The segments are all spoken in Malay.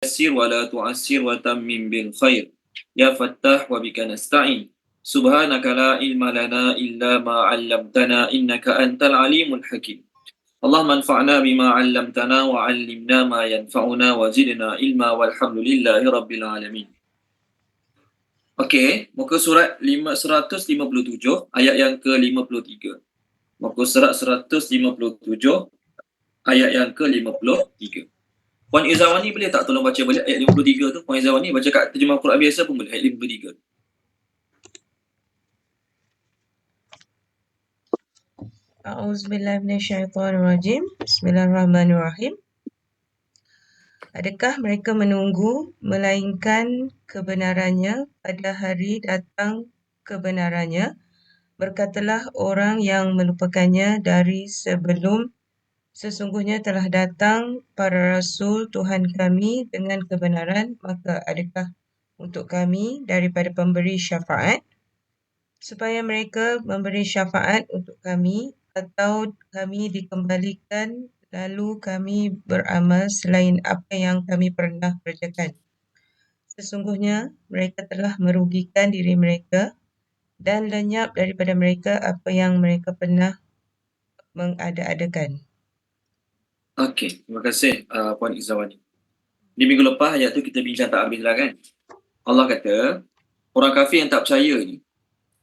yassir wa la tu'assir wa tammim bil khair. Ya Fattah wa bika nasta'in. Subhanaka la ilma lana illa ma 'allamtana innaka antal alimul hakim. Allahumma anfa'na bima 'allamtana wa 'allimna ma yanfa'una wa zidna ilma walhamdulillahi rabbil alamin. Okey, muka surat 157 ayat yang ke-53. Muka surat 157 ayat yang ke-53. Puan Izawani boleh tak tolong baca balik ayat 53 tu? Puan Izawani baca kat terjemah Quran biasa pun boleh, ayat 53. A'udzubillahi minasyaitonirrajim. Bismillahirrahmanirrahim. Adakah mereka menunggu melainkan kebenarannya pada hari datang kebenarannya? Berkatalah orang yang melupakannya dari sebelum, sesungguhnya telah datang para rasul Tuhan kami dengan kebenaran, maka adakah untuk kami daripada pemberi syafaat supaya mereka memberi syafaat untuk kami, atau kami dikembalikan lalu kami beramal selain apa yang kami pernah kerjakan. Sesungguhnya mereka telah merugikan diri mereka dan lenyap daripada mereka apa yang mereka pernah mengada-adakan. Okey, terima kasih Puan Izawani. Di minggu lepas ayat tu kita bincang tak habis lah kan. Allah kata, orang kafir yang tak percaya ni,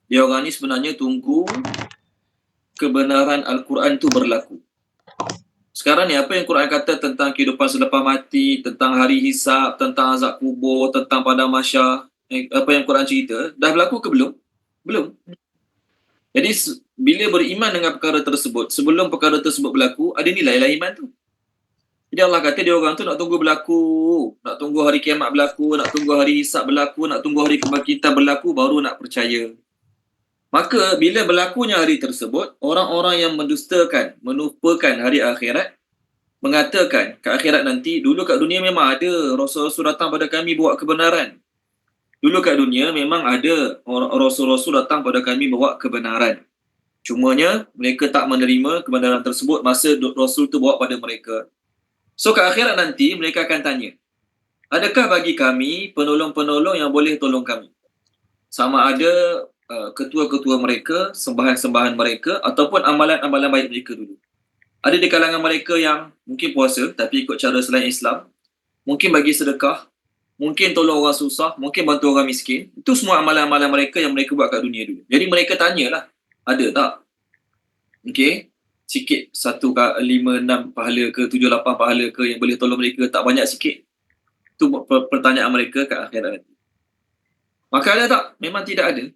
dia orang ni sebenarnya tunggu kebenaran Al-Quran tu berlaku. Sekarang ni apa yang Quran kata tentang kehidupan selepas mati, tentang hari hisab, tentang azab kubur, tentang padang mahsyar, apa yang Quran cerita, dah berlaku ke belum? Belum. Jadi bila beriman dengan perkara tersebut, sebelum perkara tersebut berlaku, ada nilailah iman tu. Jadi Allah kata dia orang tu nak tunggu berlaku, nak tunggu hari kiamat berlaku, nak tunggu hari hisab berlaku, nak tunggu hari kebangkitan berlaku, baru nak percaya. Maka bila berlakunya hari tersebut, orang-orang yang mendustakan, menupakan hari akhirat, mengatakan ke akhirat nanti, dulu kat dunia memang ada Rasul-Rasul datang pada kami bawa kebenaran. Dulu kat dunia memang ada Rasul-Rasul datang pada kami bawa kebenaran. Cumanya mereka tak menerima kebenaran tersebut masa Rasul tu bawa pada mereka. So ke akhirat nanti mereka akan tanya, adakah bagi kami penolong-penolong yang boleh tolong kami? Sama ada ketua-ketua mereka, sembahan-sembahan mereka, ataupun amalan-amalan baik mereka dulu. Ada di kalangan mereka yang mungkin puasa tapi ikut cara selain Islam, mungkin bagi sedekah, mungkin tolong orang susah, mungkin bantu orang miskin. Itu semua amalan-amalan mereka yang mereka buat kat dunia dulu. Jadi mereka tanyalah, ada tak? Okey, sikit 1, 5, 6 pahala ke, 7, 8 pahala ke yang boleh tolong mereka, tak banyak sikit. Itu pertanyaan mereka kat akhirat nanti. Maka ada tak? Memang tidak ada.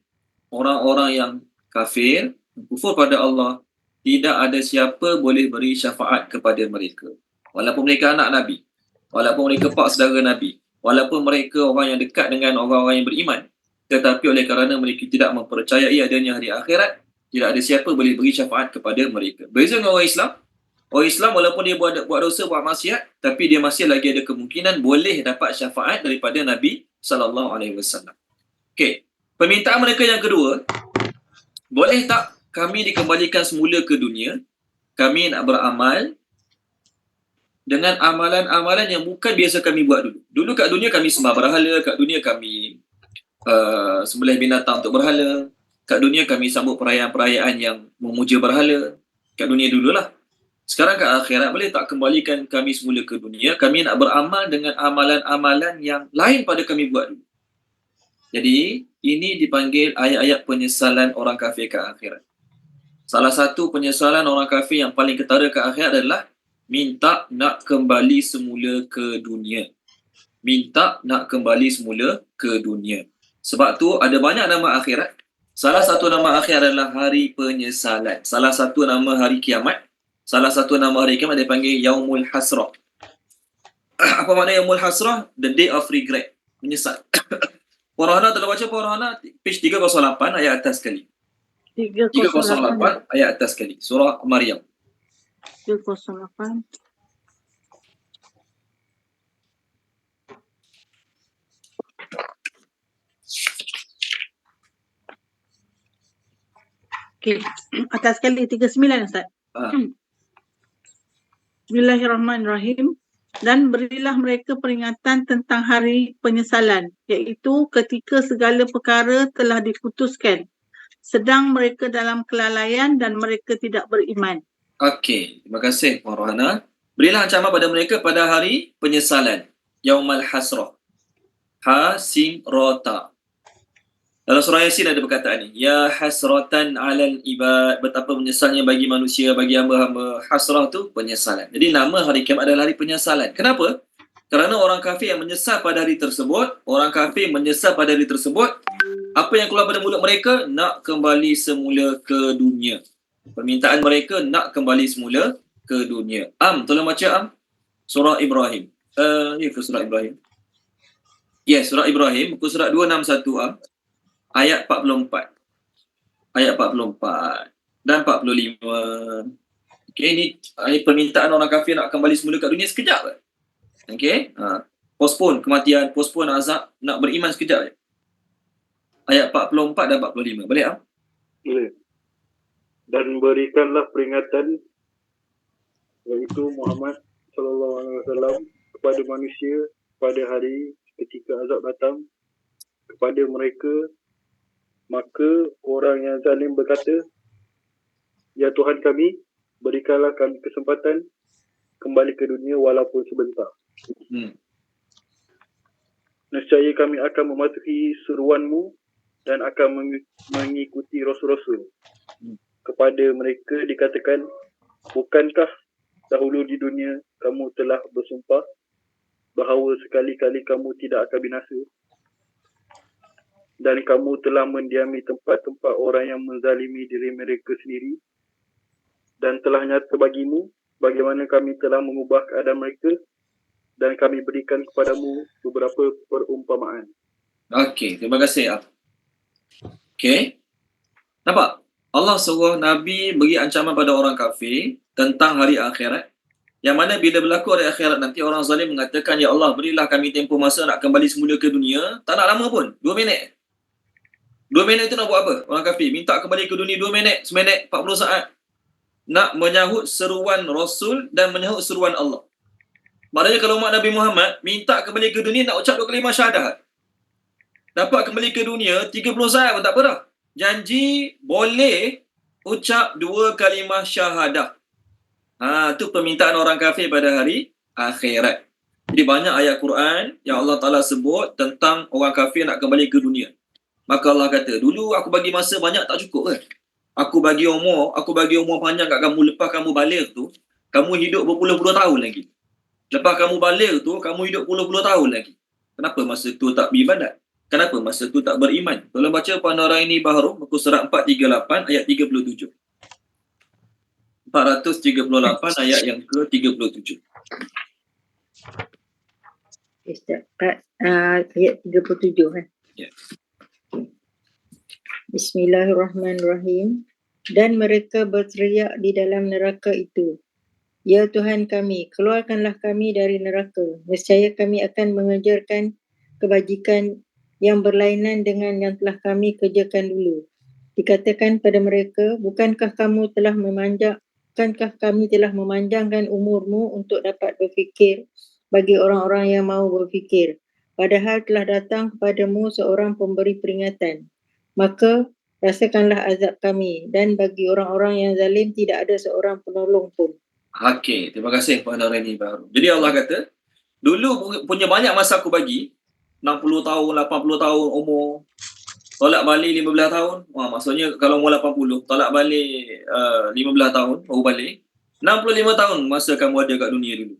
Orang-orang yang kafir, kufur pada Allah, tidak ada siapa boleh beri syafaat kepada mereka. Walaupun mereka anak Nabi, walaupun mereka pak saudara Nabi, walaupun mereka orang yang dekat dengan orang-orang yang beriman, tetapi oleh kerana mereka tidak mempercayai adanya hari akhirat, tidak ada siapa boleh beri syafaat kepada mereka. Beza dengan orang Islam, orang Islam walaupun dia buat dosa, buat maksiat, tapi dia masih lagi ada kemungkinan boleh dapat syafaat daripada Nabi SAW. Okey, permintaan mereka yang kedua, boleh tak kami dikembalikan semula ke dunia, kami nak beramal dengan amalan-amalan yang bukan biasa kami buat dulu. Dulu kat dunia kami sembah berhala, kat dunia kami sembelih binatang untuk berhala, kat dunia kami sambut perayaan-perayaan yang memuja berhala, kat dunia dululah. Sekarang kat akhirat, boleh tak kembalikan kami semula ke dunia, kami nak beramal dengan amalan-amalan yang lain pada kami buat dulu. Jadi, ini dipanggil ayat-ayat penyesalan orang kafir ke akhirat. Salah satu penyesalan orang kafir yang paling ketara ke akhirat adalah minta nak kembali semula ke dunia. Minta nak kembali semula ke dunia. Sebab tu ada banyak nama akhirat. Salah satu nama akhirat adalah hari penyesalan. Salah satu nama hari kiamat. Salah satu nama hari kiamat dia panggil Yaumul Hasrah. Apa makna Yaumul Hasrah? The day of regret. Menyesal. Puan Rohana telah baca Puan Rohana page 308 ayat atas sekali. 308 ayat atas sekali. Surah Maryam. 308. Okey, atas sekali 39 Ustaz. Bismillahirrahmanirrahim. Dan berilah mereka peringatan tentang hari penyesalan, iaitu ketika segala perkara telah diputuskan, sedang mereka dalam kelalaian dan mereka tidak beriman. Okey, terima kasih Puan Rohana. Berilah ancaman pada mereka pada hari penyesalan. Yaumal hasrah. Hasirata. Dalam surah Yasin ada perkataan ni. Ya hasratan alal ibad. Betapa menyesalnya bagi manusia, bagi hamba-hamba. Hasrah tu penyesalan. Jadi nama hari kiamat adalah hari penyesalan. Kenapa? Kerana orang kafir yang menyesal pada hari tersebut, orang kafir menyesal pada hari tersebut, apa yang keluar pada mulut mereka? Nak kembali semula ke dunia. Permintaan mereka nak kembali semula ke dunia. Tolong baca surah Ibrahim. Ya ke surah Ibrahim? Yes, surah Ibrahim, muka surat 261 ayat 44. Ayat 44 dan 45. Okey, ini permintaan orang kafir nak kembali semula ke dunia sekejap. Okey, postpone kematian, postpone azab, nak beriman sekejap je. Ayat 44 dan 45. Boleh Boleh. Dan berikanlah peringatan, iaitu Muhammad SAW kepada manusia pada hari ketika azab datang kepada mereka. Maka orang yang zalim berkata, Ya Tuhan kami, berikanlah kami kesempatan kembali ke dunia walaupun sebentar. Nescaya kami akan mematuhi seruanmu dan akan mengikuti rasul-rasul. Kepada mereka dikatakan, bukankah dahulu di dunia kamu telah bersumpah bahawa sekali-kali kamu tidak akan binasa, dan kamu telah mendiami tempat-tempat orang yang menzalimi diri mereka sendiri, dan telah nyata bagimu bagaimana kami telah mengubah keadaan mereka, dan kami berikan kepadamu beberapa perumpamaan. Okey, terima kasih. Okey. Nampak? Allah suruh Nabi beri ancaman pada orang kafir tentang hari akhirat. Yang mana bila berlaku hari akhirat nanti orang zalim mengatakan, Ya Allah, berilah kami tempoh masa nak kembali semula ke dunia. Tak nak lama pun, 2 minit. 2 minit itu nak buat apa? Orang kafir minta kembali ke dunia 2 minit, 1 minit, 40 saat. Nak menyahut seruan Rasul dan menyahut seruan Allah. Maknanya kalau umat Nabi Muhammad minta kembali ke dunia nak ucap 2 kalimah syahadat. Dapat kembali ke dunia 30 saat pun tak apa dah. Janji boleh ucap 2 kalimah syahadah. Itu permintaan orang kafir pada hari akhirat. Jadi banyak ayat Quran yang Allah Ta'ala sebut tentang orang kafir nak kembali ke dunia. Maka Allah kata, dulu aku bagi masa banyak tak cukup ke? Aku bagi umur panjang kat kamu. Lepas kamu balik tu, kamu hidup berpuluh-puluh tahun lagi. Lepas kamu balik tu, kamu hidup puluh-puluh tahun lagi. Kenapa masa tu tak beribadat? Kenapa masa tu tak beriman? Tolong baca Pandora ini Bahru, muka surat 438 ayat 37. 438 ayat yang ke-37. Ayat 37 kan? Ya. Bismillahirrahmanirrahim. Dan mereka berteriak di dalam neraka itu, Ya Tuhan kami, keluarkanlah kami dari neraka. Nescaya kami akan mengejarkan kebajikan yang berlainan dengan yang telah kami kerjakan dulu. Dikatakan pada mereka, bukankah kami telah memanjangkan umurmu untuk dapat berfikir bagi orang-orang yang mau berfikir. Padahal telah datang kepadamu seorang pemberi peringatan. Maka rasakanlah azab kami, dan bagi orang-orang yang zalim tidak ada seorang penolong pun. Okey, terima kasih Pandora ini Bahru. Jadi Allah kata, dulu punya banyak masa aku bagi, 60 tahun, 80 tahun umur, tolak balik 15 tahun. Maksudnya kalau umur 80, tolak balik 15 tahun, baru balik. 65 tahun masa kamu ada kat dunia dulu.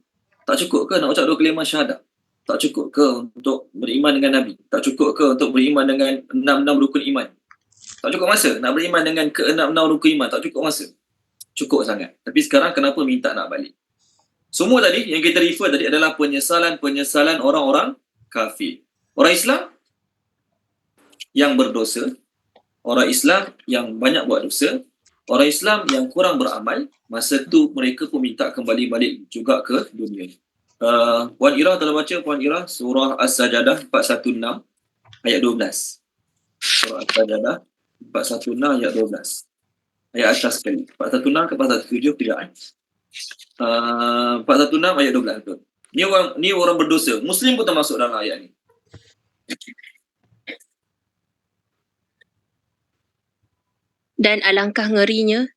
Tak cukup ke nak ucap 2 kalimah syahadah? Tak cukup ke untuk beriman dengan Nabi? Tak cukup ke untuk beriman dengan 6 rukun iman? Tak cukup masa nak beriman dengan ke-6 rukun iman? Tak cukup masa? Cukup sangat. Tapi sekarang kenapa minta nak balik? Semua tadi yang kita refer tadi adalah penyesalan orang-orang kafir. Orang Islam yang berdosa, orang Islam yang banyak buat dosa, orang Islam yang kurang beramal, masa tu mereka pun minta kembali balik juga ke dunia. Puan Ira tolong baca Puan Ira surah As-Sajadah 416 ayat 12. Surah As-Sajadah 416 ayat 12. Ayat atas sekali. 416 ke 417 tidak. 416 ayat 12 betul. Ni orang berdosa. Muslim pun termasuk dalam ayat ni. Dan alangkah ngerinya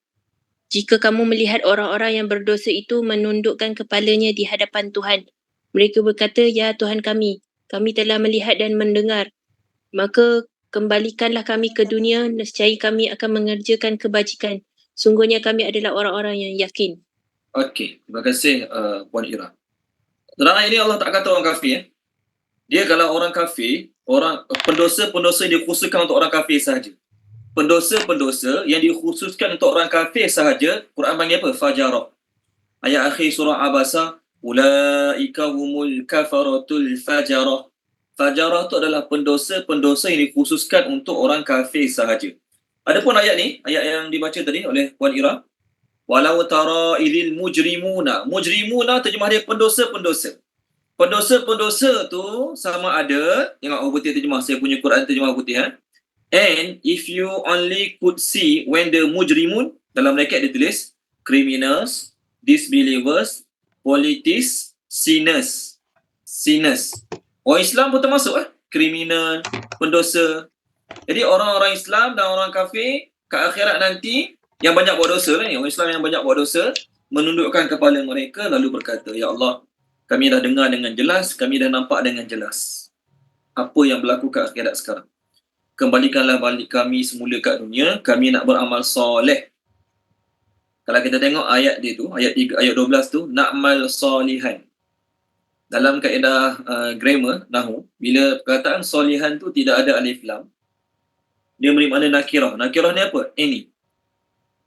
jika kamu melihat orang-orang yang berdosa itu menundukkan kepalanya di hadapan Tuhan. Mereka berkata, "Ya Tuhan kami telah melihat dan mendengar. Maka kembalikanlah kami ke dunia, nescaya kami akan mengerjakan kebajikan. Sungguhnya kami adalah orang-orang yang yakin." Okey, terima kasih Puan Ira. Dalam ayat ini Allah tak kata orang kafir. Dia kalau orang kafir, orang pendosa-pendosa dikhususkan untuk orang kafir sahaja. Pendosa-pendosa yang dikhususkan untuk orang kafir sahaja, Quran panggil apa? Fajarah. Ayat akhir surah Abasa, ulaika humul kafaratul fajarah. Fajarah itu adalah pendosa-pendosa yang dikhususkan untuk orang kafir sahaja. Adapun ayat ni, ayat yang dibaca tadi oleh Puan Ira, walau tara idil mujrimuna. Mujrimuna terjemah dia pendosa-pendosa. Pendosa-pendosa tu sama ada, tengok orang putih terjemah, saya punya Quran terjemah putih. And if you only could see when the mujrimun, dalam bracket dia tulis, criminals, disbelievers, politics, sinners. Orang Islam pun termasuk kriminal, pendosa. Jadi orang-orang Islam dan orang kafir ke akhirat nanti yang banyak buat dosa ni, orang Islam yang banyak buat dosa menundukkan kepala mereka lalu berkata, "Ya Allah, kami dah dengar dengan jelas, kami dah nampak dengan jelas apa yang berlaku ke akhirat sekarang. Kembalikanlah balik kami semula kat dunia, kami nak beramal soleh." Kalau kita tengok ayat dia tu, ayat 12 tu, na'mal solihan. Dalam kaedah grammar, nahu, bila perkataan solihan tu tidak ada alif lam, dia beri makna nakirah. Nakirah ni apa? Any.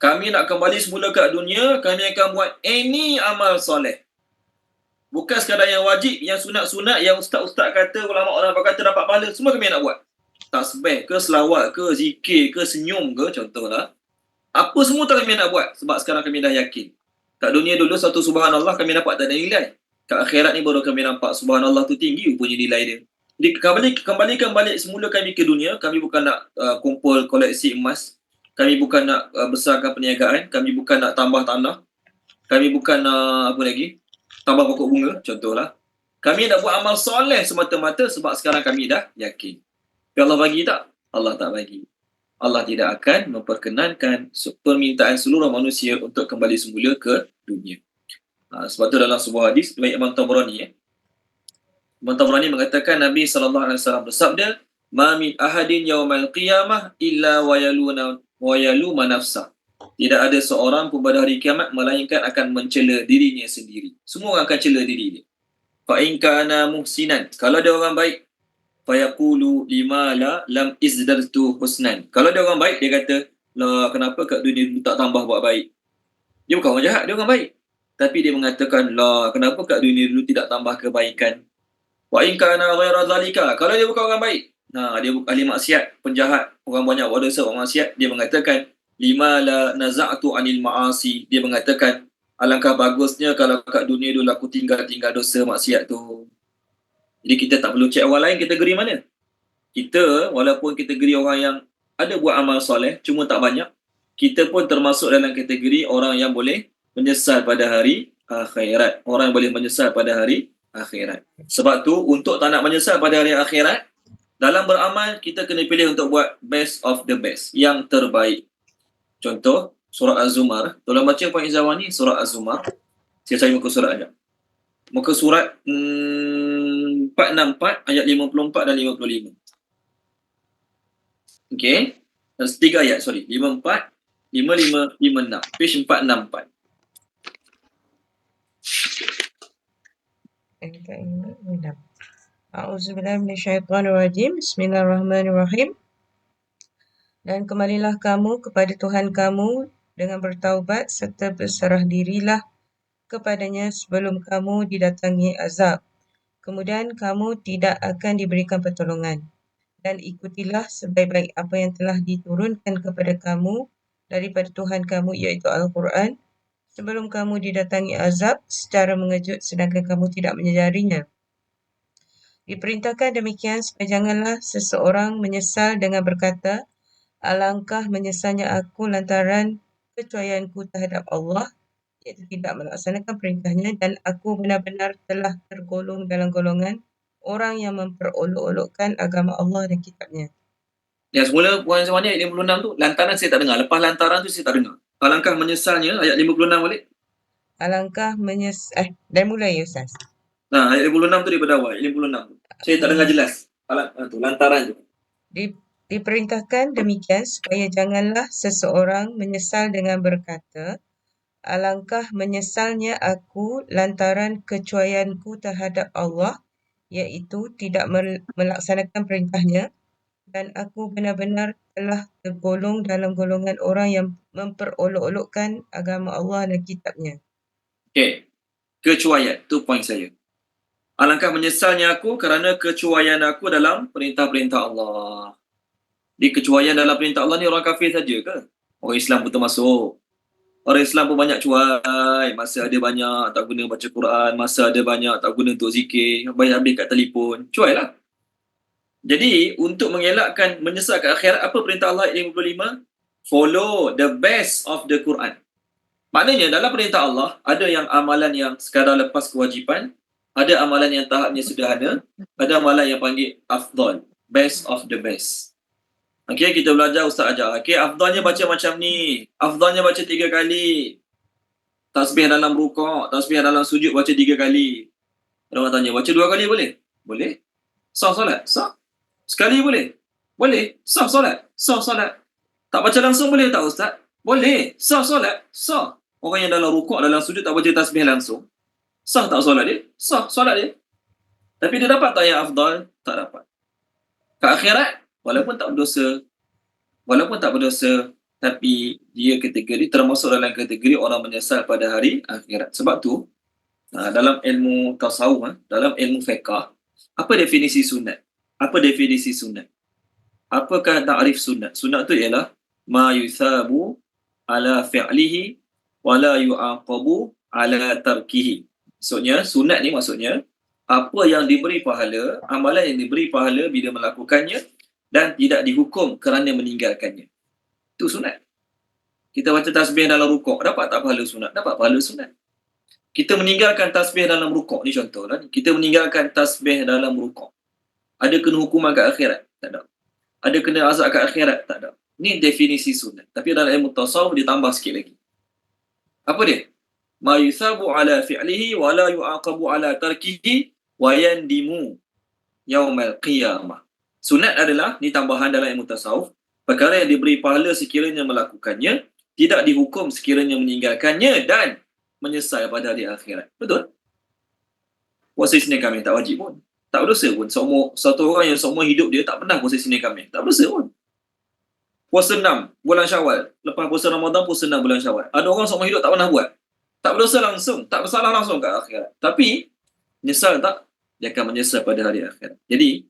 Kami nak kembali semula kat dunia, kami akan buat any amal soleh. Bukan sekadar yang wajib, yang sunat-sunat, yang ustaz-ustaz kata, ulama-ulama kata dapat pahala, semua kami nak buat. Tasbih ke, selawat ke, zikir ke, senyum ke, contohlah. Apa semua tu kami nak buat sebab sekarang kami dah yakin. Kat dunia dulu satu subhanallah kami dapat tak ada nilai. Kat akhirat ni baru kami nampak subhanallah tu tinggi rupanya nilai dia. Jadi kembalikan balik semula kami ke dunia, kami bukan nak kumpul koleksi emas. Kami bukan nak besarkan perniagaan, kami bukan nak tambah tanah. Kami bukan nak tambah pokok bunga, contohlah. Kami nak buat amal soleh semata-mata sebab sekarang kami dah yakin. Tapi Allah bagi tak? Allah tak bagi. Allah tidak akan memperkenankan permintaan seluruh manusia untuk kembali semula ke dunia. Sebab tu dalam sebuah hadis riwayat Imam Tabrani, Imam Tabrani mengatakan Nabi SAW bersabda, "Ma min ahadin yaumal qiyamah illa wayalu nafsah." Tidak ada seorang pun pada hari kiamat melainkan akan mencela dirinya sendiri. Semua orang akan cela diri dia. Fa in kana muhsinan, kalau dia orang baik, fayaqulu lima la lam izdaltu husnan. Kalau dia orang baik, dia kata, "Lah, kenapa kat dunia dulu tak tambah buat baik?" Dia bukan orang jahat, dia orang baik. Tapi dia mengatakan, "Lah, kenapa kat dunia dulu tidak tambah kebaikan?" Wa in kana ghaira zalika, kalau dia bukan orang baik, dia ahli maksiat, penjahat, orang banyak buat dosa, orang maksiat, dia mengatakan, "Lima la naza'tu anil ma'asi." Dia mengatakan, alangkah bagusnya kalau kat dunia dulu aku tinggal dosa maksiat tu. Jadi kita tak perlu cek orang lain kategori mana. Kita walaupun kategori orang yang ada buat amal soleh cuma tak banyak, kita pun termasuk dalam kategori orang yang boleh menyesal pada hari akhirat. Orang yang boleh menyesal pada hari akhirat. Sebab tu untuk tak nak menyesal pada hari akhirat, dalam beramal kita kena pilih untuk buat best of the best, yang terbaik. Contoh surah Az-Zumar. Tolong baca Puan Izzawani surah Az-Zumar. Saya cari muka surat aja. Muka surat 464 ayat 54 dan 55. Okey. Dan 3 ayat, 54, 55, 56. Page 464. A'udzubillahi minasyaitonirrajim. Bismillahirrahmanirrahim. Dan kembalilah kamu kepada Tuhan kamu dengan bertaubat serta berserah dirilah kepadanya sebelum kamu didatangi azab. Kemudian kamu tidak akan diberikan pertolongan. Dan ikutilah sebaik-baik apa yang telah diturunkan kepada kamu daripada Tuhan kamu, iaitu Al-Quran, sebelum kamu didatangi azab secara mengejut sedangkan kamu tidak menyedarinya. Diperintahkan demikian supaya janganlah seseorang menyesal dengan berkata, "Alangkah menyesalnya aku lantaran kecuaianku terhadap Allah iaitu tidak melaksanakan perintahnya, dan aku benar-benar telah tergolong dalam golongan orang yang memperolok-olokkan agama Allah dan kitabnya. Yang semula poin macam mana ayat 56 tu, lantaran saya tak dengar. Lepas lantaran tu saya tak dengar. Alangkah menyesalnya ayat 56 balik. Alangkah dan mulai ya Ustaz. Nah, ayat 56 tu daripada awal, ayat 56 tu. Saya tak dengar jelas. Tu lantaran tu. Diperintahkan demikian supaya janganlah seseorang menyesal dengan berkata, alangkah menyesalnya aku lantaran kecuaianku terhadap Allah, iaitu tidak melaksanakan perintahnya, dan aku benar-benar telah tergolong dalam golongan orang yang memperolok-olokkan agama Allah dan kitabnya. Okey. Kecuaian, tu poin saya. Alangkah menyesalnya aku kerana kecuaian aku dalam perintah-perintah Allah. Di kecuaian dalam perintah Allah ni orang kafir saja ke? Orang Islam pun termasuk. Orang Islam pun banyak cuai. Masa ada banyak tak guna baca Quran. Masa ada banyak tak guna untuk zikir. Banyak habis kat telefon. Cuai lah. Jadi, untuk mengelakkan menyesal ke akhirat, apa perintah Allah ayat 55? Follow the best of the Quran. Maknanya dalam perintah Allah, ada yang amalan yang sekadar lepas kewajipan, ada amalan yang tahapnya sederhana, ada amalan yang panggil afdal, best of the best. Okey, kita belajar, Ustaz ajar. Okey, afdalnya baca macam ni. Afdalnya baca 3 kali. Tasbih dalam rukuk, tasbih dalam sujud baca 3 kali. Ada orang tanya, baca 2 kali boleh? Boleh. Sah solat? Sah. Sekali boleh? Boleh. Sah solat? Sah solat. Tak baca langsung boleh tak Ustaz? Boleh. Sah solat? Sah. Orang yang dalam rukuk, dalam sujud tak baca tasbih langsung, sah tak solat dia? Sah solat dia. Tapi dia dapat tak yang afdal? Tak dapat. Ke akhirat, walaupun tak berdosa, tapi dia termasuk dalam kategori orang menyesal pada hari akhirat. Sebab tu, dalam ilmu tasawuf, dalam ilmu fiqh, apa definisi sunat? Apa definisi sunat? Apakah ta'rif sunat? Sunat tu ialah ma yuthabu ala fi'lihi wa la yu'aqabu ala tarkihi. Maksudnya, sunat ni maksudnya apa yang diberi pahala, amalan yang diberi pahala bila melakukannya dan tidak dihukum kerana meninggalkannya. Itu sunat. Kita baca tasbih dalam rukuk, dapat tak pahala sunat? Dapat pahala sunat. Kita meninggalkan tasbih dalam rukuk, ni contoh lah. Kita meninggalkan tasbih dalam rukuk. Ada kena hukuman kat akhirat? Tak ada. Ada kena azab kat akhirat? Tak ada. Ni definisi sunat. Tapi dalam ilmu tasawuf dia tambah sikit lagi. Apa dia? Ma yusabu ala fi'lihi wa la yu'aqabu ala tarkihi wa yandimu yaumal qiyamah. Sunat adalah, ni tambahan dalam ilmu tasawuf, perkara yang diberi pahala sekiranya melakukannya, tidak dihukum sekiranya meninggalkannya, dan menyesal pada hari akhirat. Betul? Puasa Isnin Khamis tak wajib pun. Tak berdosa pun. Satu orang yang seumur hidup dia tak pernah puasa Isnin Khamis. Tak berdosa pun. Puasa 6 bulan Syawal. Lepas puasa Ramadan, puasa 6 bulan Syawal. Ada orang seumur hidup tak pernah buat. Tak berdosa langsung. Tak bersalah langsung kat akhirat. Tapi, menyesal tak? Dia akan menyesal pada hari akhirat. Jadi,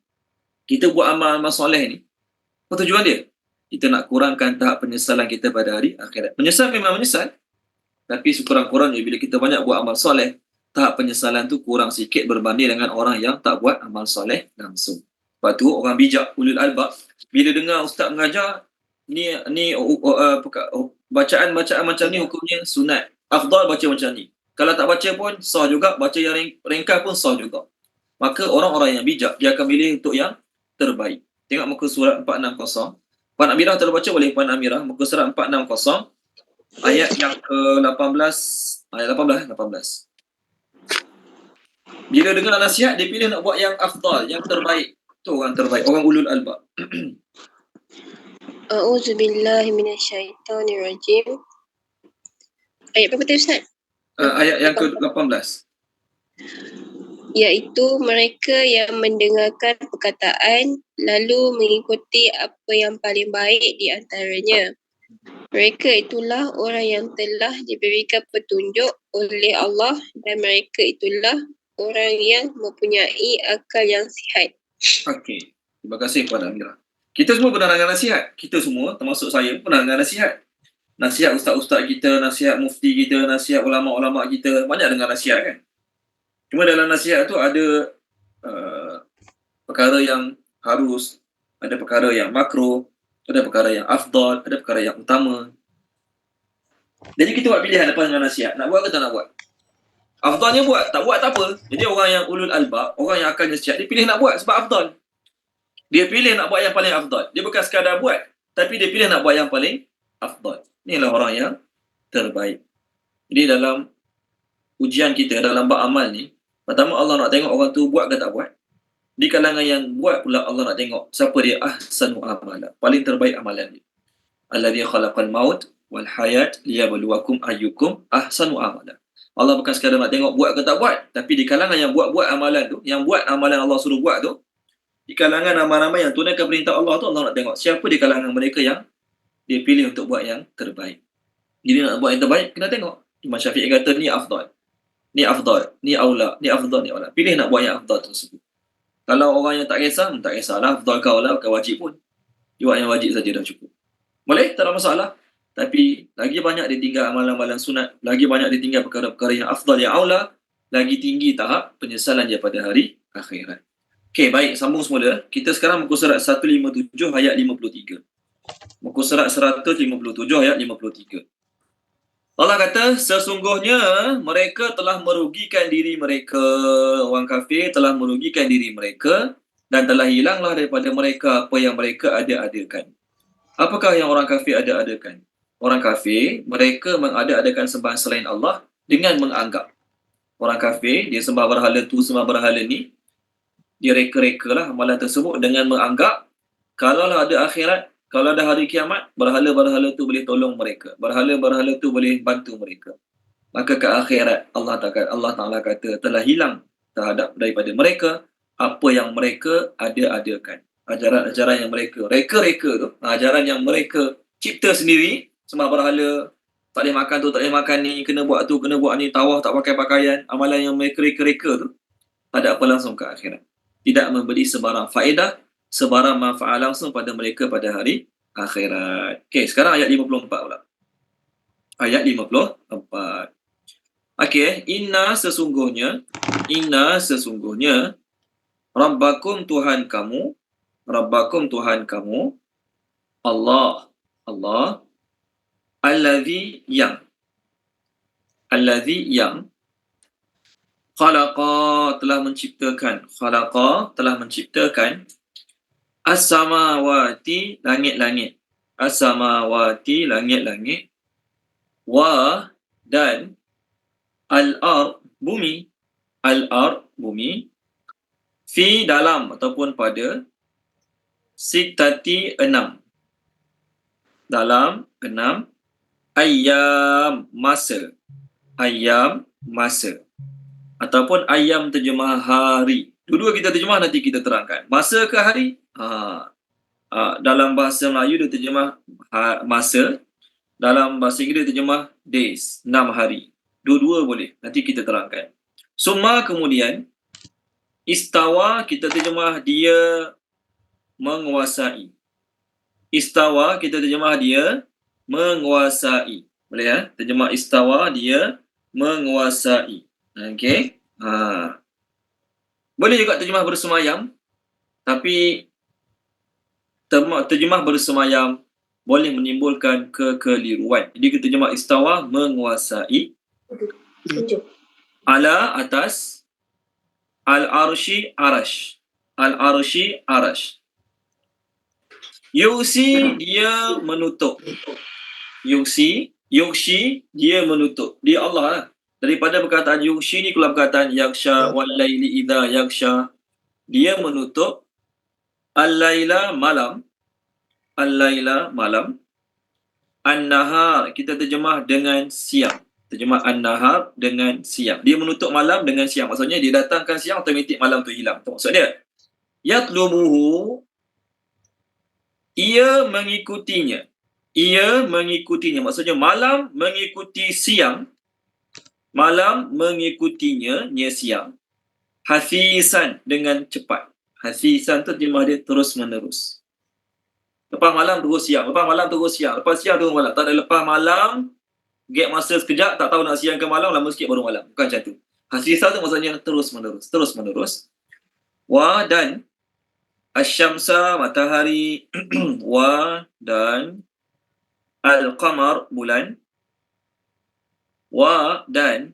kita buat amal-amal soleh ni, apa tujuan dia? Kita nak kurangkan tahap penyesalan kita pada hari akhirat. Menyesal memang menyesal. Tapi sekurang-kurangnya bila kita banyak buat amal soleh, tahap penyesalan tu kurang sikit berbanding dengan orang yang tak buat amal soleh langsung. Lepas tu orang bijak, ulul albab, bila dengar ustaz mengajar, bacaan-bacaan macam ni hukumnya sunat. Afdal baca macam ni. Kalau tak baca pun sah juga, baca yang ringkas pun sah juga. Maka orang-orang yang bijak, dia akan pilih untuk yang terbaik. Tengok muka surat 460. Puan Amirah terus baca boleh Puan Amirah, muka surat 460. Ayat yang ke-18, ayat 18. Bila dengar nasihat, dia pilih nak buat yang afdal, yang terbaik. Tu orang terbaik, orang ulul albab. A'udzubillahi minasyaitonirrajim. Ayat berapa tadi Ustaz? Ayat yang ke-18. Iaitu mereka yang mendengarkan perkataan lalu mengikuti apa yang paling baik di antaranya. Mereka itulah orang yang telah diberikan petunjuk oleh Allah, dan mereka itulah orang yang mempunyai akal yang sihat. Okey. Terima kasih kepada Amirah. Kita semua pernah dengar nasihat. Kita semua, termasuk saya, pernah dengar nasihat. Nasihat ustaz-ustaz kita, nasihat mufti kita, nasihat ulama'-ulama' kita. Banyak dengar nasihat kan? Cuma dalam nasihat tu ada perkara yang harus, ada perkara yang makruh, ada perkara yang afdal, ada perkara yang utama. Jadi kita buat pilihan lepas dengan nasihat. Nak buat ke tak nak buat? Afdalnya buat. Tak buat tak apa. Jadi orang yang ulul albab, orang yang akan nasihat, dia pilih nak buat sebab afdal. Dia pilih nak buat yang paling afdal. Dia bukan sekadar buat, tapi dia pilih nak buat yang paling afdal. Inilah orang yang terbaik. Jadi dalam ujian kita, dalam bab amal ni, pertama Allah nak tengok orang tu buat ke tak buat. Di kalangan yang buat pula Allah nak tengok siapa dia ahsanu amala, paling terbaik amalan dia. Alladzi khalaqal maut wal hayat liyabluwakum ayyukum ahsanu amala. Allah bukan sekadar nak tengok buat ke tak buat, tapi di kalangan yang buat amalan tu, yang buat amalan Allah suruh buat tu, di kalangan ramai-ramai yang tunaikan perintah Allah tu, Allah nak tengok siapa di kalangan mereka yang dia pilih untuk buat yang terbaik. Jadi nak buat yang terbaik, kena tengok. Imam Syafi'i kata ni afdal, ni afdal, ni aula, ni afdal, ni aula. Pilih nak buat yang afdal tersebut. Kalau orang yang tak kisahlah, afdal kau lah, bukan wajib pun. Buat yang wajib saja dah cukup. Boleh, tak ada masalah. Tapi lagi banyak dia tinggal amalan-amalan sunat, lagi banyak dia tinggal perkara-perkara yang afdal, yang aula, lagi tinggi tahap penyesalan dia pada hari akhirat. Okey, baik, sambung semula. Kita sekarang muka surat 157 ayat 53. Muka surat 157 ayat 53. Allah kata, sesungguhnya mereka telah merugikan diri mereka. Orang kafir telah merugikan diri mereka dan telah hilanglah daripada mereka apa yang mereka ada-adakan. Apakah yang orang kafir ada-adakan? Orang kafir, mereka mengada-adakan sembahan selain Allah dengan menganggap. Orang kafir, dia sembah berhala tu, sembah berhala ni, dia reka-reka lah amalan tersebut dengan menganggap kalaulah ada akhirat, kalau ada hari kiamat, berhala-berhala tu boleh tolong mereka. Berhala-berhala tu boleh bantu mereka. Maka ke akhirat, Allah Ta'ala kata telah hilang terhadap daripada mereka apa yang mereka ada-adakan. Ajaran-ajaran yang mereka reka-reka tu, ajaran yang mereka cipta sendiri, sembah berhala, tak boleh makan tu, tak boleh makan ni, kena buat tu, kena buat ni, tawaf tak pakai pakaian, amalan yang mereka reka-reka tu, tak ada apa langsung ke akhirat. Tidak memberi sebarang faedah, sebarang manfaat langsung pada mereka pada hari akhirat. Okey, sekarang ayat 54 pula. Ayat 54. Okey, inna sesungguhnya Rabbakum Tuhan kamu Allah allazi yang khalaqa telah menciptakan as-samawati langit-langit, wa dan al-ard bumi, fi dalam ataupun pada sittati 6, dalam 6 ayyam masa ataupun ayam terjemah hari. Dua-dua kita terjemah, nanti kita terangkan. Masa ke hari? Dalam bahasa Melayu dia terjemah masa. Dalam bahasa Inggeris dia terjemah days, 6 hari. Dua-dua boleh. Nanti kita terangkan. Summa kemudian, istawa kita terjemah dia menguasai. Istawa kita terjemah dia menguasai. Boleh ya? Terjemah istawa dia menguasai. Okey. Boleh juga terjemah bersemayam, tapi terjemah bersemayam boleh menimbulkan kekeliruan. Jadi kita terjemah istawa menguasai ala atas al-arshi arash. Yuksi dia menutup. Yuksi dia menutup. Dia Allah lah. Daripada perkataan yuksi ni keluar perkataan yaksha wal laili idza yaksha. Dia menutup al-laila malam. An-nahar kita terjemah dengan siang. Terjemah an-nahar dengan siang. Dia menutup malam dengan siang. Maksudnya dia datangkan siang, automatik malam tu hilang. Itu maksud dia. Yatlumuhu ia mengikutinya. Maksudnya malam mengikuti siang. Malam mengikutinya, siang. Hafisan dengan cepat. Hafisan tu terjemah dia terus menerus. Lepas malam terus siang. Lepas siang terus malam. Tak ada lepas malam, gap masa sekejap, tak tahu nak siang ke malam, lama sikit baru malam. Bukan macam tu. Hafisan tu maksudnya terus menerus. Wa dan asyamsa matahari wa dan al-qamar bulan wa dan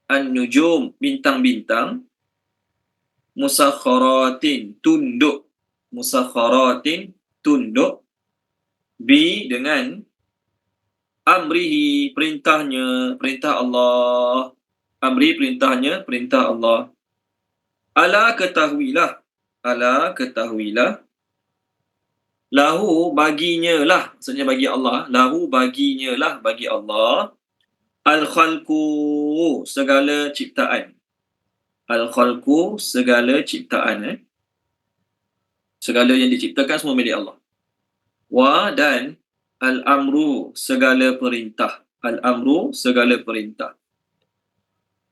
an-nujum bintang-bintang musakharatin tunduk bi dengan amrihi perintah Allah perintah Allah ala ketahuilah lahu baginya lah, maksudnya bagi Allah, lahu baginya lah bagi Allah al-khalqu segala ciptaan, segala yang diciptakan semua milik Allah, wa dan al-amru segala perintah,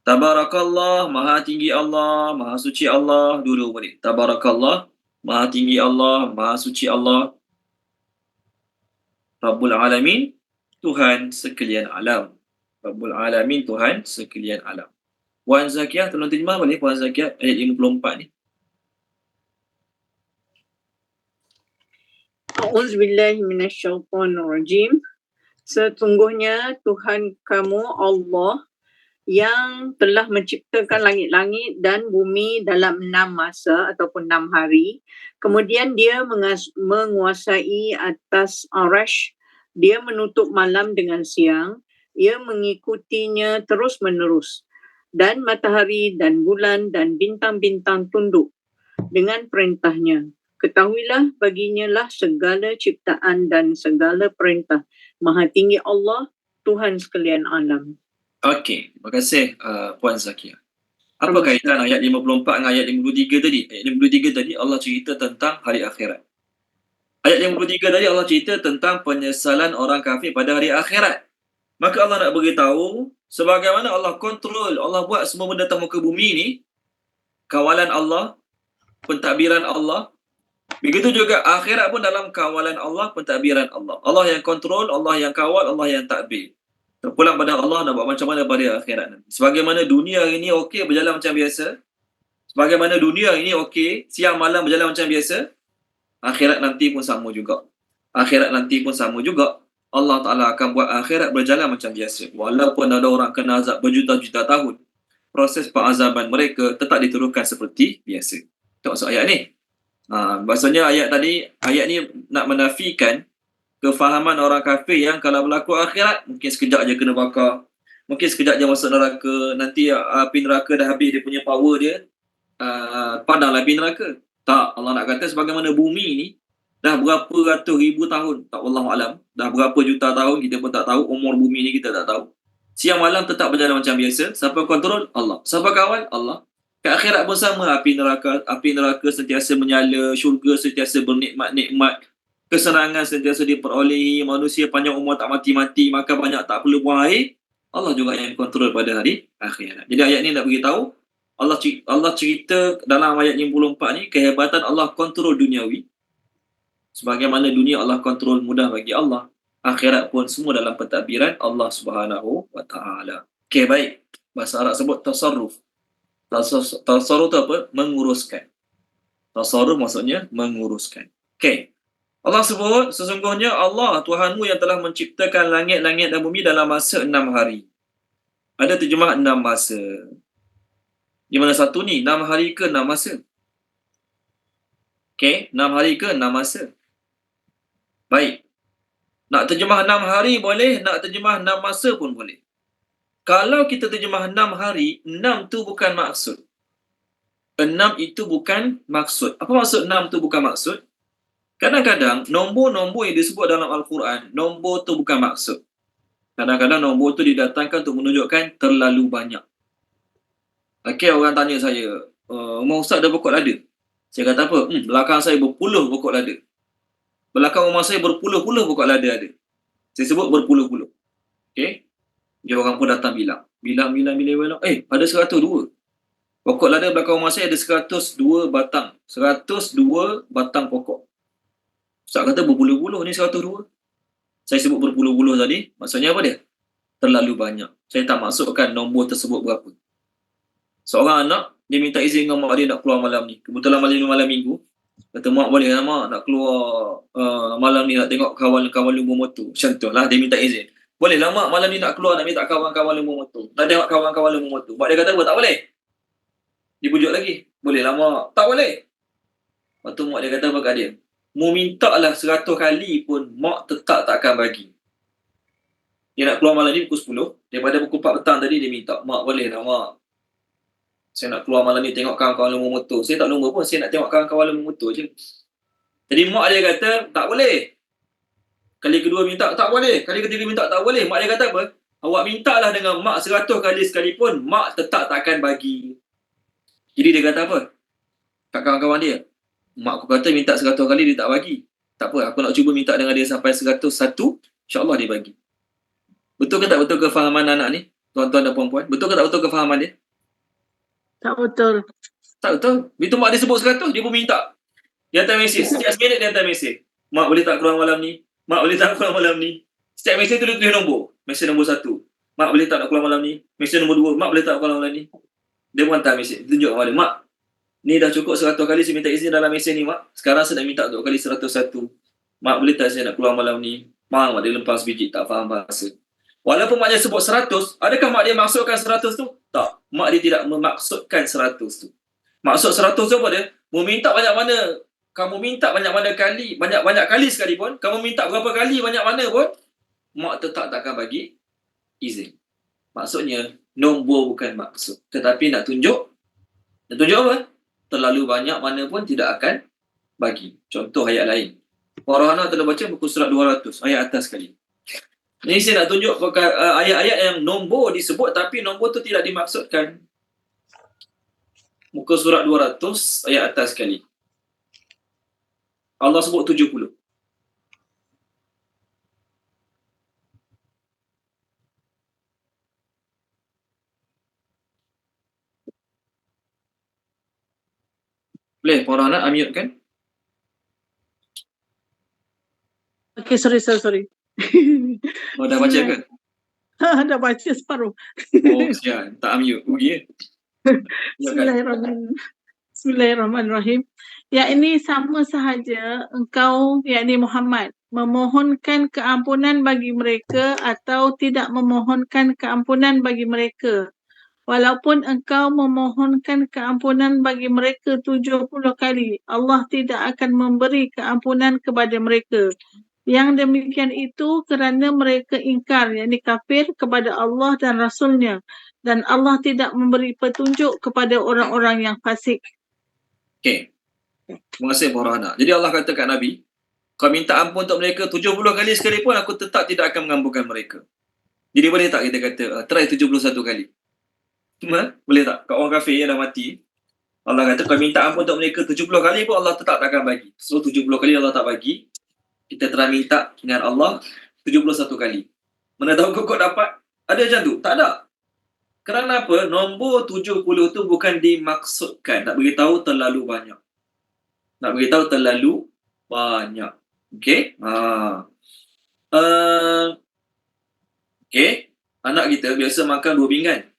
tabarakallah maha tinggi Allah, maha suci Allah, dulu boleh tabarakallah maha tinggi Allah, maha suci Allah, Rabbul Alamin, Tuhan sekalian alam. Puan Zakiah, tolong terjemah boleh Puan Zakiah ayat 54 ni. A'udzubillahi minasyaitonirrajim. Sesungguhnya Tuhan kamu Allah yang telah menciptakan langit-langit dan bumi dalam 6 masa ataupun 6 hari. Kemudian dia menguasai atas arash. Dia menutup malam dengan siang. Ia mengikutinya terus-menerus. Dan matahari dan bulan dan bintang-bintang tunduk dengan perintahnya. Ketahuilah baginya lah segala ciptaan dan segala perintah. Maha tinggi Allah, Tuhan sekalian alam. Okey, terima kasih Puan Zakiah. Apa kaitan ayat 54 dengan ayat 53 tadi? Ayat 53 tadi Allah cerita tentang hari akhirat. Ayat 53 tadi Allah cerita tentang penyesalan orang kafir pada hari akhirat. Maka Allah nak beritahu sebagaimana Allah kontrol, Allah buat semua benda atas muka bumi ni, kawalan Allah, pentadbiran Allah. Begitu juga akhirat pun dalam kawalan Allah, pentadbiran Allah. Allah yang kontrol, Allah yang kawal, Allah yang takbir. Terpulang pada Allah nak buat macam mana pada akhirat nanti. Sebagaimana dunia ini okey berjalan macam biasa, sebagaimana dunia ini okey siang malam berjalan macam biasa, akhirat nanti pun sama juga. Allah Ta'ala akan buat akhirat berjalan macam biasa. Walaupun ada orang kena azab berjuta-juta tahun, proses pengazaban mereka tetap diteruskan seperti biasa. Itu maksud ayat ni. Maksudnya ayat ni nak menafikan kefahaman orang kafir yang kalau berlaku akhirat, mungkin sekejap je kena bakar, mungkin sekejap je masuk neraka, nanti api neraka dah habis dia punya power dia, padamlah api neraka. Tak, Allah nak kata sebagaimana bumi ni dah berapa ratus ribu tahun, tak wallahualam, dah berapa juta tahun kita pun tak tahu, umur bumi ni kita tak tahu. Siang malam tetap berjalan macam biasa. Siapa kontrol? Allah. Siapa kawal? Allah. Kat akhirat pun sama, api neraka sentiasa menyala, syurga sentiasa bernikmat-nikmat, kesenangan sentiasa diperolehi, manusia panjang umur tak mati-mati, maka banyak tak perlu buang air. Allah juga yang kontrol pada hari akhirat. Jadi ayat ni nak beritahu Allah cerita dalam ayat 54 ni kehebatan Allah kontrol duniawi. Sebagaimana dunia Allah kontrol mudah bagi Allah, akhirat pun semua dalam pentadbiran Allah Subhanahu wa taala. Okey, baik. Bahasa Arab sebut tasarruf. Tasarruf tu apa? Menguruskan. Tasarruf maksudnya menguruskan. Okey. Allah sebut sesungguhnya Allah Tuhanmu yang telah menciptakan langit-langit dan bumi dalam masa 6 hari. Ada terjemah 6 masa. Di mana satu ni 6 hari ke 6 masa? Okey, 6 hari ke 6 masa? Baik. Nak terjemah 6 hari boleh, nak terjemah 6 masa pun boleh. Kalau kita terjemah 6 hari, 6 tu bukan maksud. 6 itu bukan maksud. Apa maksud 6 tu bukan maksud? Kadang-kadang nombor-nombor yang disebut dalam Al-Quran, nombor tu bukan maksud. Kadang-kadang nombor tu didatangkan untuk menunjukkan terlalu banyak. Okey, orang tanya saya, rumah Ustaz ada pokok lada? Saya kata apa? Belakang saya berpuluh pokok lada. Belakang rumah saya berpuluh-puluh pokok lada ada. Saya sebut berpuluh-puluh. Okey? Dia orang pun datang bilang. Ada 102. Pokok lada belakang rumah saya ada 102 batang. 102 batang pokok. Ustaz kata berpuluh-puluh, ni 102. Saya sebut berpuluh-puluh tadi. Maksudnya apa dia? Terlalu banyak. Saya tak maksudkan nombor tersebut berapa. Seorang anak, dia minta izin dengan mak dia nak keluar malam ni. Kebetulan malam minggu. Kata, mak boleh mak nak keluar malam ni nak tengok kawan-kawan lumba motor. Macam tu lah, dia minta izin. Boleh lah mak malam ni nak keluar nak minta kawan-kawan lembu motor. Nak tengok kawan-kawan lembu motor. Mak dia kata apa? Tak boleh. Dibujuk lagi. Boleh lah mak. Tak boleh. Lepas tu mak dia kata apa kat dia? Mu minta lah 100 kali pun mak tetap tak akan bagi. Dia nak keluar malam ni pukul 10. Daripada pukul 4 petang tadi dia minta. Mak boleh lah mak. Saya nak keluar malam ni tengok kawan-kawan lembu motor. Saya tak lumba pun. Saya nak tengok kawan-kawan lembu motor je. Jadi mak dia kata tak boleh. Kali kedua minta tak boleh. Kali ketiga minta tak boleh. Mak dia kata apa? Awak minta lah dengan mak 100 kali sekalipun. Mak tetap takkan bagi. Jadi dia kata apa? Kat kawan-kawan dia. Mak aku kata minta 100 kali dia tak bagi. Tak apa. Aku nak cuba minta dengan dia sampai 101. InsyaAllah dia bagi. Betul ke tak betul kefahaman anak ni? Tuan-tuan dan puan-puan. Betul ke tak betul kefahaman dia? Tak betul. Tak betul. Begitu mak dia sebut 100, dia pun minta. Dia hantar mesej. Setiap minit dia hantar mesej. Mak boleh tak keluar malam ni? Mak boleh tak keluar malam ni? Setiap mesej tu dia tulis nombor. Mesej nombor 1. Mak boleh tak nak keluar malam ni? Mesej nombor 2. Mak boleh tak keluar malam ni? Dia pun hantar mesej. Dia tunjuk kepada dia. Mak, ni dah cukup 100 kali saya minta izin dalam mesej ni mak. Sekarang saya nak minta untuk kali 101. Mak boleh tak saya nak keluar malam ni? Mak dia lempang sebiji tak faham bahasa. Walaupun mak dia sebut 100, adakah mak dia maksudkan 100 tu? Tak. Mak dia tidak memaksudkan 100 tu. Maksud 100 tu apa dia? Meminta banyak mana, kamu minta banyak mana kali, banyak kali sekalipun, kamu minta berapa kali banyak mana pun, mak tetap takkan bagi izin. Maksudnya, nombor bukan maksud. Tetapi nak tunjuk apa? Terlalu banyak mana pun tidak akan bagi. Contoh ayat lain. Farahana telah baca buku surat 200, ayat atas sekali. Ini saya nak tunjuk ayat-ayat yang nombor disebut tapi nombor tu tidak dimaksudkan. Muka surat 200 ayat atas sekali. Allah sebut 70. Boleh Farahana unmute kan? Okay, sorry. Oh, dah baca ke? Dah baca separuh. Oh, kesian. Tak unmute. Rugi ya? Bismillahirrahmanirrahim. Ya, ini sama sahaja engkau, yakni Muhammad, memohonkan keampunan bagi mereka atau tidak memohonkan keampunan bagi mereka. Walaupun engkau memohonkan keampunan bagi mereka 70 kali, Allah tidak akan memberi keampunan kepada mereka. Yang demikian itu kerana mereka ingkar, yakni kafir kepada Allah dan Rasulnya. Dan Allah tidak memberi petunjuk kepada orang-orang yang fasik. Okey. Terima kasih Farahana. Jadi Allah kata kat Nabi, kau minta ampun untuk mereka 70 kali sekalipun, aku tetap tidak akan mengampunkan mereka. Jadi boleh tak kita kata, try 71 kali? Boleh tak? Kat orang kafir yang dah mati, Allah kata kau minta ampun untuk mereka 70 kali pun Allah tetap tak akan bagi. So 70 kali Allah tak bagi, kita try minta dengan Allah 71 kali. Mana tahu kau dapat? Ada macam tu? Tak ada. Kerana apa? Nombor 70 tu bukan dimaksudkan. Nak beritahu terlalu banyak. Okey? Okey. Anak kita biasa makan 2 pinggan.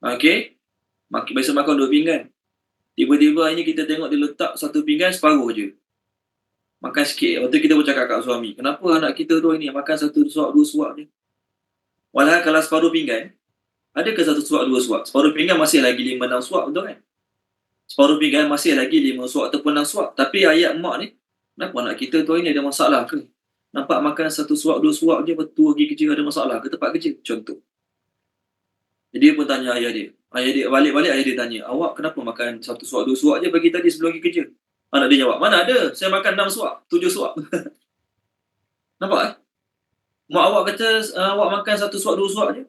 Okey? Biasa makan 2 pinggan. Tiba-tiba hari ni kita tengok dia letak 1 pinggan separuh je. Makan sikit. Lepas tu kita bercakap kat suami. Kenapa anak kita tu ini makan 1 suap 2 suap je? Walau kalau separuh pinggan, ada ke 1 suap 2 suap? Separuh pinggan masih lagi 5-6 suap, betul kan? Separuh pinggan masih lagi 5 suap ataupun 6 suap. Tapi ayat mak ni, kenapa anak kita tu ini ada masalah ke? Nampak makan 1 suap 2 suap je, betul pergi kerja ada masalah ke tempat kerja? Contoh. Jadi dia pun tanya ayah dia. Balik-balik ayah dia tanya, awak kenapa makan 1 suap 2 suap je pagi tadi sebelum pergi kerja? Anak dia jawab, mana ada? Saya makan 6 suap, 7 suap. Nampak? Mak awak kata awak makan 1 suap 2 suap je.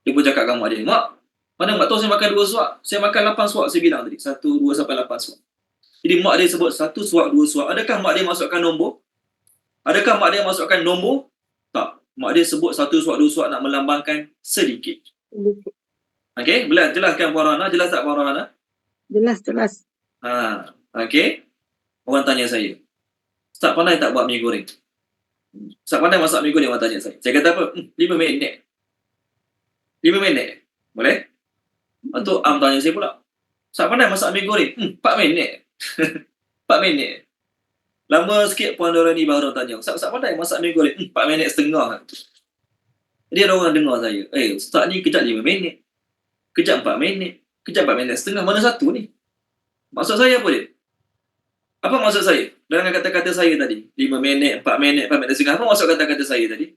Dia pun cakap dengan mak dia, mak, mana mak tahu saya makan 2 suap? Saya makan 8 suap saya bilang tadi. 1, 2 sampai 8 suap. Jadi mak dia sebut 1 suap 2 suap. Adakah mak dia masukkan nombor? Tak. Mak dia sebut 1 suap 2 suap nak melambangkan sedikit. Okey, jelaskan Farahana, jelas tak Farahana? Jelas. Okey. Orang tanya saya, Ustaz pandai tak buat mi goreng? Ustaz pandai masak mi goreng, orang tanya saya. Saya kata apa? 5 minit. 5 minit. Boleh? Lepas tu Am tanya saya pula, Ustaz pandai masak mi goreng? 4 minit. 4 minit. Lama sikit Puan Dorani baru tanya, Ustaz pandai masak mi goreng? 4 minit setengah. Dia ada orang dengar saya. Ustaz ni kejap 5 minit. Kejap 4 minit. Kejap 4 minit setengah. Mana satu ni? Maksud saya apa dia? Apa maksud saya? Dengan kata-kata saya tadi. 5 minit, 4 minit, 4 minit setengah. Apa maksud kata-kata saya tadi?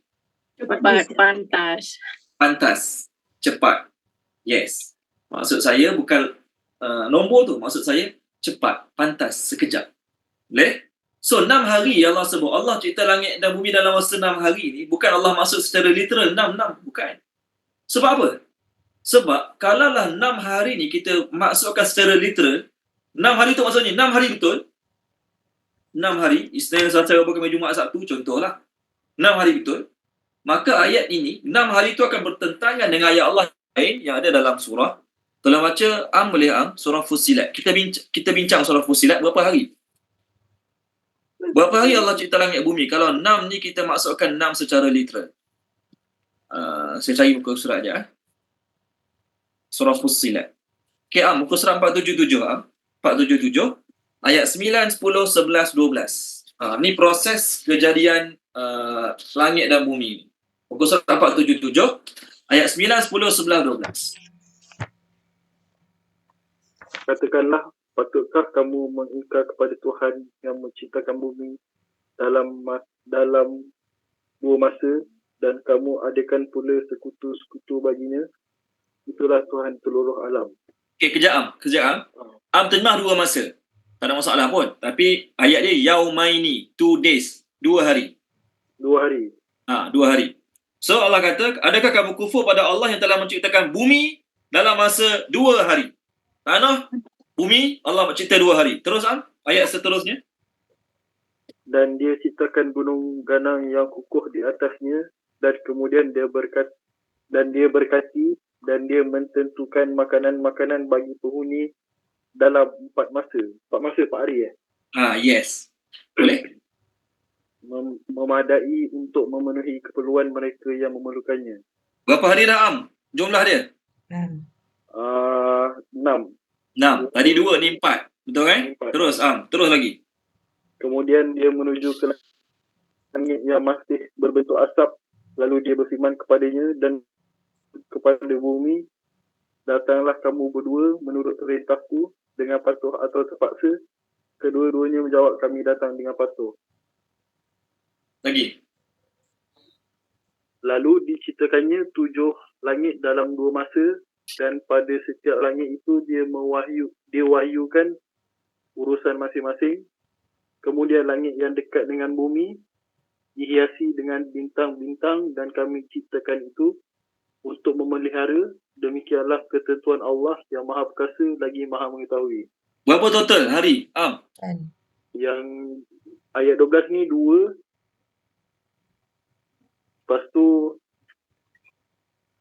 Cepat, pantas. Pantas. Cepat. Yes. Maksud saya bukan nombor tu. Maksud saya cepat. Pantas. Sekejap. Boleh? So 6 hari Allah sebut. Allah cipta langit dan bumi dalam masa 6 hari ni. Bukan Allah maksud secara literal 6. Bukan. Sebab apa? Sebab kalaulah 6 hari ni kita maksudkan secara literal, 6 hari tu maksudnya 6 hari betul. 6 hari, Isnin, Selasa, Rabu, Khamis, Jumaat, Sabtu, contohlah. 6 hari betul. Maka ayat ini, 6 hari itu akan bertentangan dengan ayat Allah lain yang ada dalam surah. Tolong baca boleh surah Fussilat. Kita bincang surah Fussilat berapa hari? Berapa hari Allah cipta langit bumi? Kalau 6 ni kita maksudkan 6 secara literal. Saya cari muka surat je. Surah Fussilat. Okay, muka surat 477. 477. Ayat 9, 10, 11, 12. Ni proses kejadian langit dan bumi. Muka surat 477. Ayat 9, 10, 11, 12. Katakanlah, patutkah kamu mengingkar kepada Tuhan yang menciptakan bumi dalam 2 masa dan kamu adakan pula sekutu-sekutu baginya? Itulah Tuhan seluruh alam. Okay, kejap. Terjemah 2 masa. Tak ada masalah pun. Tapi ayat dia yaumaini, 2 days. 2 hari. 2 hari. 2 hari. So Allah kata, adakah kamu kufur pada Allah yang telah menciptakan bumi dalam masa 2 hari? Tanah, bumi, Allah mencipta 2 hari. Terus ayat seterusnya. Dan dia ciptakan gunung ganang yang kukuh di atasnya dan kemudian dia berkati dan dia mententukan makanan-makanan bagi penghuni dalam 4 masa. 4 hari Yes. Boleh? Memadai untuk memenuhi keperluan mereka yang memerlukannya. Berapa hari dah jumlah dia? 6. 6. Tadi 2, ni 4. Betul kan? 4. Terus terus lagi. Kemudian dia menuju ke langit yang masih berbentuk asap. Lalu dia berfirman kepadanya dan kepada bumi, datanglah kamu berdua menurut perintahku dengan patuh atau terpaksa. Kedua-duanya menjawab, kami datang dengan patuh. Lagi. Lalu diciptakannya 7 langit dalam 2 masa dan pada setiap langit itu dia wahyukan urusan masing-masing. Kemudian langit yang dekat dengan bumi dihiasi dengan bintang-bintang dan kami ciptakan itu untuk memelihara. Demikianlah ketentuan Allah yang Maha Perkasa lagi Maha Mengetahui. Berapa total hari? Yang ayat 12 ni 2. Lepas tu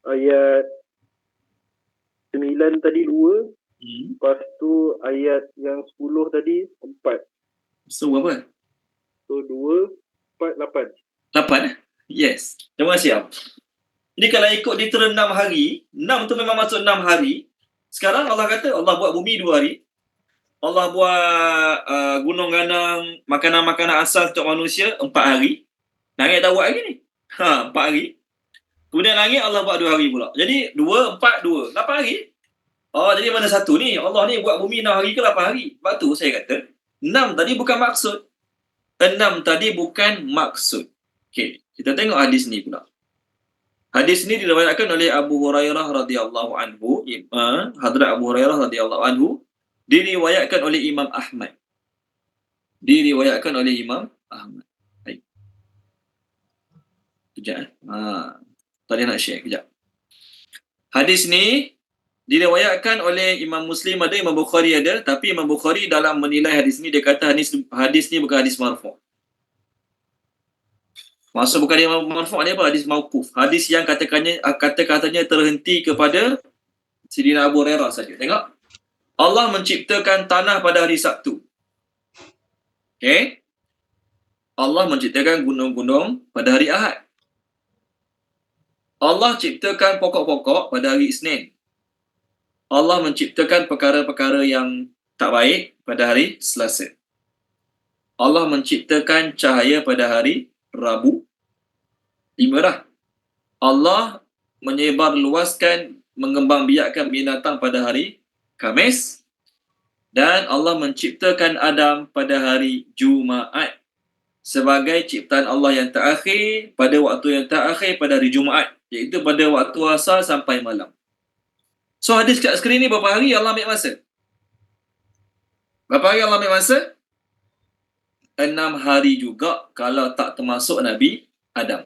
ayat 9 tadi 2. Lepas tu ayat yang 10 tadi 4. So berapa? So 2, 4, 8. 8? Yes. Terima kasih Jadi kalau ikut literal 6 hari, 6 tu memang masuk 6 hari. Sekarang Allah kata Allah buat bumi 2 hari. Allah buat gunung ganang, makanan-makanan asal untuk manusia 4 hari. Langit tak buat lagi ni. 4 hari. Kemudian langit Allah buat 2 hari pula. Jadi 2, 4, 2. 8 hari. Jadi mana satu ni? Allah ni buat bumi 6 hari ke 8 hari? Sebab tu saya kata 6 tadi bukan maksud. 6 tadi bukan maksud. Okey, kita tengok hadis ni pula. Hadis ni diriwayatkan oleh Abu Hurairah radhiyallahu anhu. Hadrat Abu Hurairah radhiyallahu anhu. Diriwayatkan oleh Imam Ahmad. Baik. Kejap. Tadi nak share kejap. Hadis ni diriwayatkan oleh Imam Muslim ada, Imam Bukhari ada, tapi Imam Bukhari dalam menilai hadis ni dia kata hadis ni bukan hadis marfu'. Maksud bukan hadis marfu', dia apa? Hadis mauquf. Hadis yang kata-katanya terhenti kepada Sayyidina Abu Hurairah saja. Tengok. Allah menciptakan tanah pada hari Sabtu. Okey. Allah menciptakan gunung-gunung pada hari Ahad. Allah ciptakan pokok-pokok pada hari Isnin. Allah menciptakan perkara-perkara yang tak baik pada hari Selasa. Allah menciptakan cahaya pada hari Rabu. 5 dah. Allah menyebarluaskan, mengembangbiakkan binatang pada hari Khamis, dan Allah menciptakan Adam pada hari Jumaat sebagai ciptaan Allah yang terakhir pada waktu yang terakhir pada hari Jumaat, iaitu pada waktu asar sampai malam. So hadis kat skrin ni berapa hari Allah ambil masa? Berapa hari Allah ambil masa? 6 hari juga kalau tak termasuk Nabi Adam.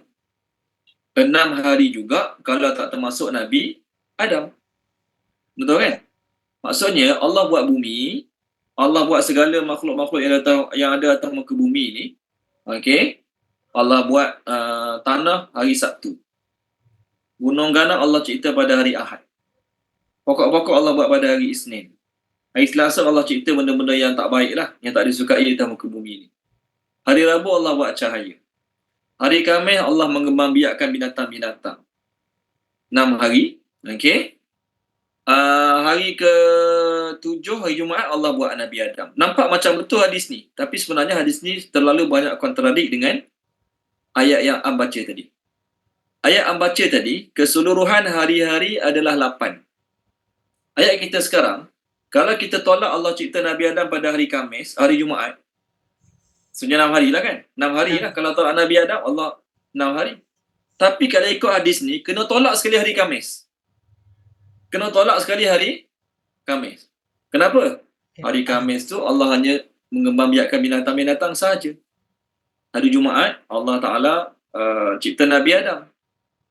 6 hari juga kalau tak termasuk Nabi Adam. Betul kan? Maksudnya Allah buat bumi, Allah buat segala makhluk-makhluk yang ada atas muka bumi ni. Okey. Allah buat tanah hari Sabtu. Gunung ganang Allah cipta pada hari Ahad. Pokok-pokok Allah buat pada hari Isnin. Hari Selasa Allah cipta benda-benda yang tak baik lah, yang tak disukai atas muka bumi ni. Hari Rabu Allah buat cahaya. Hari Khamis Allah mengembangbiakkan binatang-binatang. 6 hari. Okey. Hari ke-7, hari Jumaat, Allah buat Nabi Adam. Nampak macam betul hadis ni. Tapi sebenarnya hadis ni terlalu banyak kontradik dengan ayat yang Am baca tadi. Ayat Am baca tadi, keseluruhan hari-hari adalah 8. Ayat kita sekarang, kalau kita tolak Allah cipta Nabi Adam pada hari Khamis, hari Jumaat, sebenarnya 6 hari lah kan? 6 hari lah. Kalau tolak Nabi Adam, Allah 6 hari. Tapi kalau ikut hadis ni, kena tolak sekali hari Khamis. Kena tolak sekali hari Khamis. Kenapa? Hari Khamis tu Allah hanya mengembangbiakkan binatang-binatang sahaja. Hari Jumaat Allah Ta'ala cipta Nabi Adam.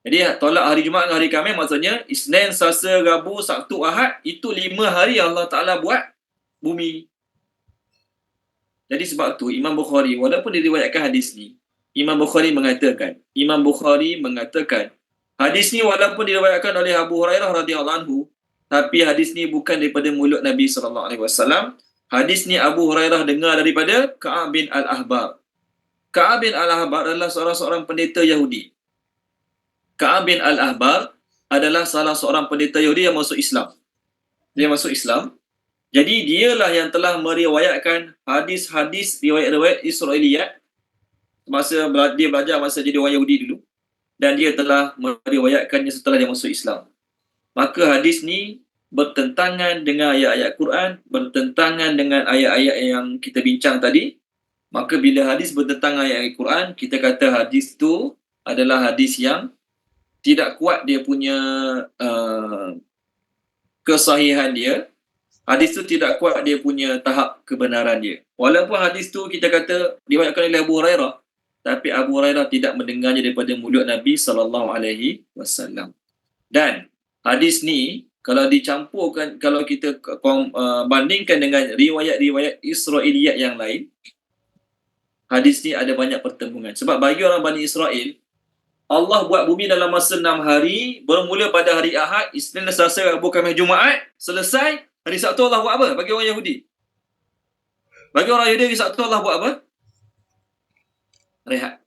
Jadi tolak hari Jumaat dengan hari Khamis maksudnya Isnin, Selasa, Rabu, Sabtu, Ahad, itu 5 hari Allah Ta'ala buat bumi. Jadi sebab tu Imam Bukhari walaupun diriwayatkan hadis ni, Imam Bukhari mengatakan hadis ni walaupun diriwayatkan oleh Abu Hurairah radhiyallahu anhu, tapi hadis ni bukan daripada mulut Nabi sallallahu alaihi wasallam. Hadis ni Abu Hurairah dengar daripada Ka'ab bin Al-Ahbar. Ka'ab bin Al-Ahbar adalah seorang pendeta Yahudi. Ka'ab bin Al-Ahbar adalah salah seorang pendeta Yahudi yang masuk Islam. Dia masuk Islam. Jadi dialah yang telah meriwayatkan hadis-hadis riwayat-riwayat Israiliyat masa dia belajar masa jadi orang Yahudi dulu. Dan dia telah meriwayatkannya setelah dia masuk Islam. Maka hadis ni bertentangan dengan ayat-ayat Quran, bertentangan dengan ayat-ayat yang kita bincang tadi. Maka bila hadis bertentangan ayat-ayat Quran, kita kata hadis tu adalah hadis yang tidak kuat dia punya kesahihan dia. Hadis tu tidak kuat dia punya tahap kebenaran dia. Walaupun hadis tu kita kata diriwayatkan oleh Abu Hurairah, tapi Abu Hurairah tidak mendengarnya daripada mulut Nabi SAW. Dan hadis ni kalau dicampurkan, kalau kita bandingkan dengan riwayat-riwayat Israiliyat yang lain, hadis ni ada banyak pertemuan. Sebab bagi orang Bani Israel, Allah buat bumi dalam masa 6 hari, bermula pada hari Ahad, Isnin, Selasa, Rabu, Khamis, Jumaat, selesai. Hari Sabtu Allah buat apa bagi orang Yahudi? Bagi orang Yahudi, hari Sabtu Allah buat apa? Rehat.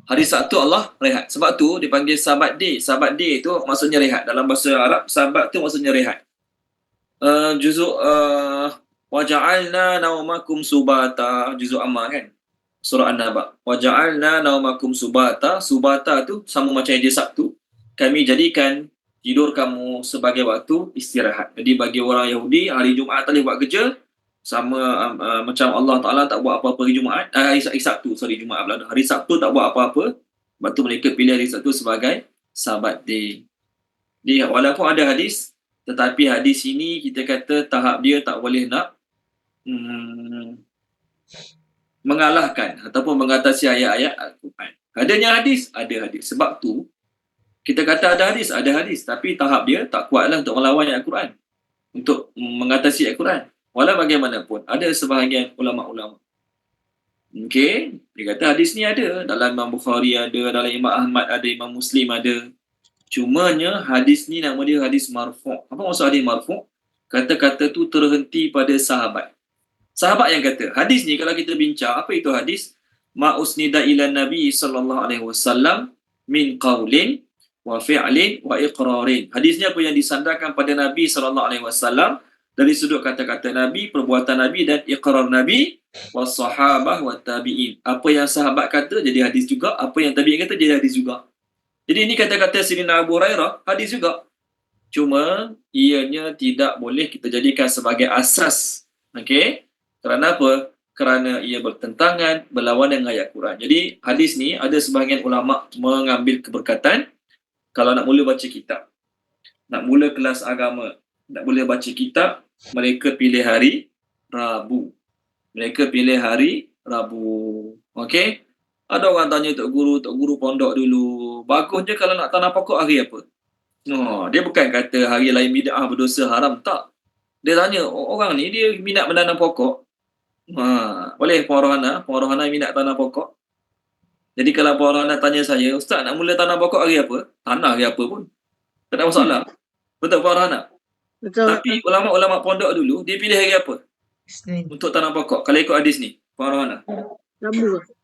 Hari Sabtu Allah rehat. Sebab tu dipanggil Sabat Day. Sabat Day itu maksudnya rehat. Dalam bahasa Arab, Sabat tu maksudnya rehat. Juzuk waja'alna naumakum subata, juzuk Amma kan? Surah An-Naba. Waja'alna naumakum subata. Subata tu sama macam dia Sabtu. Kami jadikan tidur kamu sebagai waktu istirahat. Jadi bagi orang Yahudi, hari Jumaat tak boleh buat kerja. Sama macam Allah Ta'ala tak buat apa-apa hari Jumaat, hari Sabtu, Jumaat pula. Hari Sabtu tak buat apa-apa. Sebab tu mereka pilih hari Sabtu sebagai Sabat Day. Jadi walaupun ada hadis, tetapi hadis ini kita kata tahap dia tak boleh nak mengalahkan ataupun mengatasi ayat-ayat Al-Quran. Adanya hadis, ada hadis. Sebab tu kita kata ada hadis, tapi tahap dia tak kuatlah untuk melawan ayat Al-Quran, untuk mengatasi ayat Al-Quran. Walau bagaimanapun, ada sebahagian ulama-ulama. Okey, dia kata hadis ni ada. Dalam Imam Bukhari ada, dalam Imam Ahmad ada, Imam Muslim ada. Cumanya hadis ni nama dia hadis marfu'. Apa maksud hadis marfu'? Kata-kata tu terhenti pada sahabat. Sahabat yang kata. Hadis ni kalau kita bincang, apa itu hadis? Ma usnida ila Nabi sallallahu alaihi wasallam min qaulin wa fi'lin wa iqrarin. Hadis ni apa yang disandarkan pada Nabi sallallahu alaihi wasallam dari sudut kata-kata Nabi, perbuatan Nabi dan iqrar Nabi, was sahabah wat tabi'in. Apa yang sahabat kata jadi hadis juga, apa yang tabi'in kata jadi hadis juga. Jadi ini kata-kata Sayyidina Abu Hurairah, hadis juga. Cuma ianya tidak boleh kita jadikan sebagai asas. Okey? Kerana apa? Kerana ia bertentangan, berlawan dengan ayat Quran. Jadi hadis ni ada sebahagian ulama mengambil keberkatan kalau nak mula baca kitab. Nak mula kelas agama, nak mula baca kitab, mereka pilih hari Rabu. Mereka pilih hari Rabu. Okey? Ada orang tanya Tok Guru pondok dulu. Bagusnya kalau nak tanam pokok hari apa? Dia bukan kata hari lain bid'ah berdosa haram, tak. Dia tanya, orang ni dia minat menanam pokok. Boleh Puan Rohana minat tanam pokok. Jadi kalau Puan Rohana tanya saya, Ustaz nak mula tanam pokok hari apa? Tanah hari apa pun. Tak ada masalah. Betul Puan Rohana? Betul. Tapi ulama-ulama pondok dulu, dia pilih hari apa Isnin. untuk tanam pokok? Kalau ikut hadis ni, Puan Rohana. Rabu ke?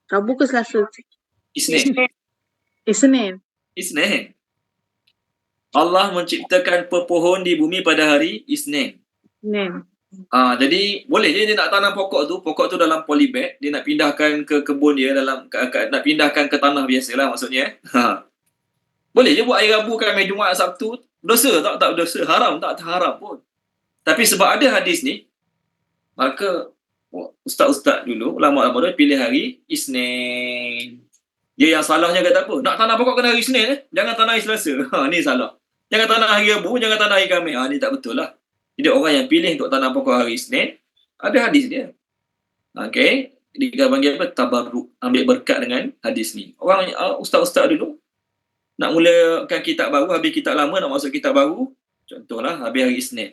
Rabu ke Selasa? Isnin. Isnin. Allah menciptakan pepohon di bumi pada hari Isnin. Isnin. Jadi boleh je dia nak tanam pokok tu dalam polybag, dia nak pindahkan ke kebun dia dalam nak pindahkan ke tanah biasalah maksudnya. Boleh je buat hari Rabu, Khamis, Jumaat, Sabtu. Dosa tak berdosa, haram tak haram pun. Tapi sebab ada hadis ni, maka ustaz-ustaz dulu, ulama-ulama dulu pilih hari Isnin. Dia yang salahnya kata apa? Nak tanam pokok kena hari Isnin, jangan tanam hari Selasa. Ni salah. Jangan tanam hari Rabu, jangan tanam hari Khamis. Ni tak betul lah. Jadi orang yang pilih untuk tanam pokok hari Isnin, ada hadis dia. Okey, dia panggil apa? Tabarruk, ambil berkat dengan hadis ni. Orang ustaz-ustaz dulu nak mulakan kitab baru, habis kitab lama nak masuk kitab baru, contohlah habis hari Isnin.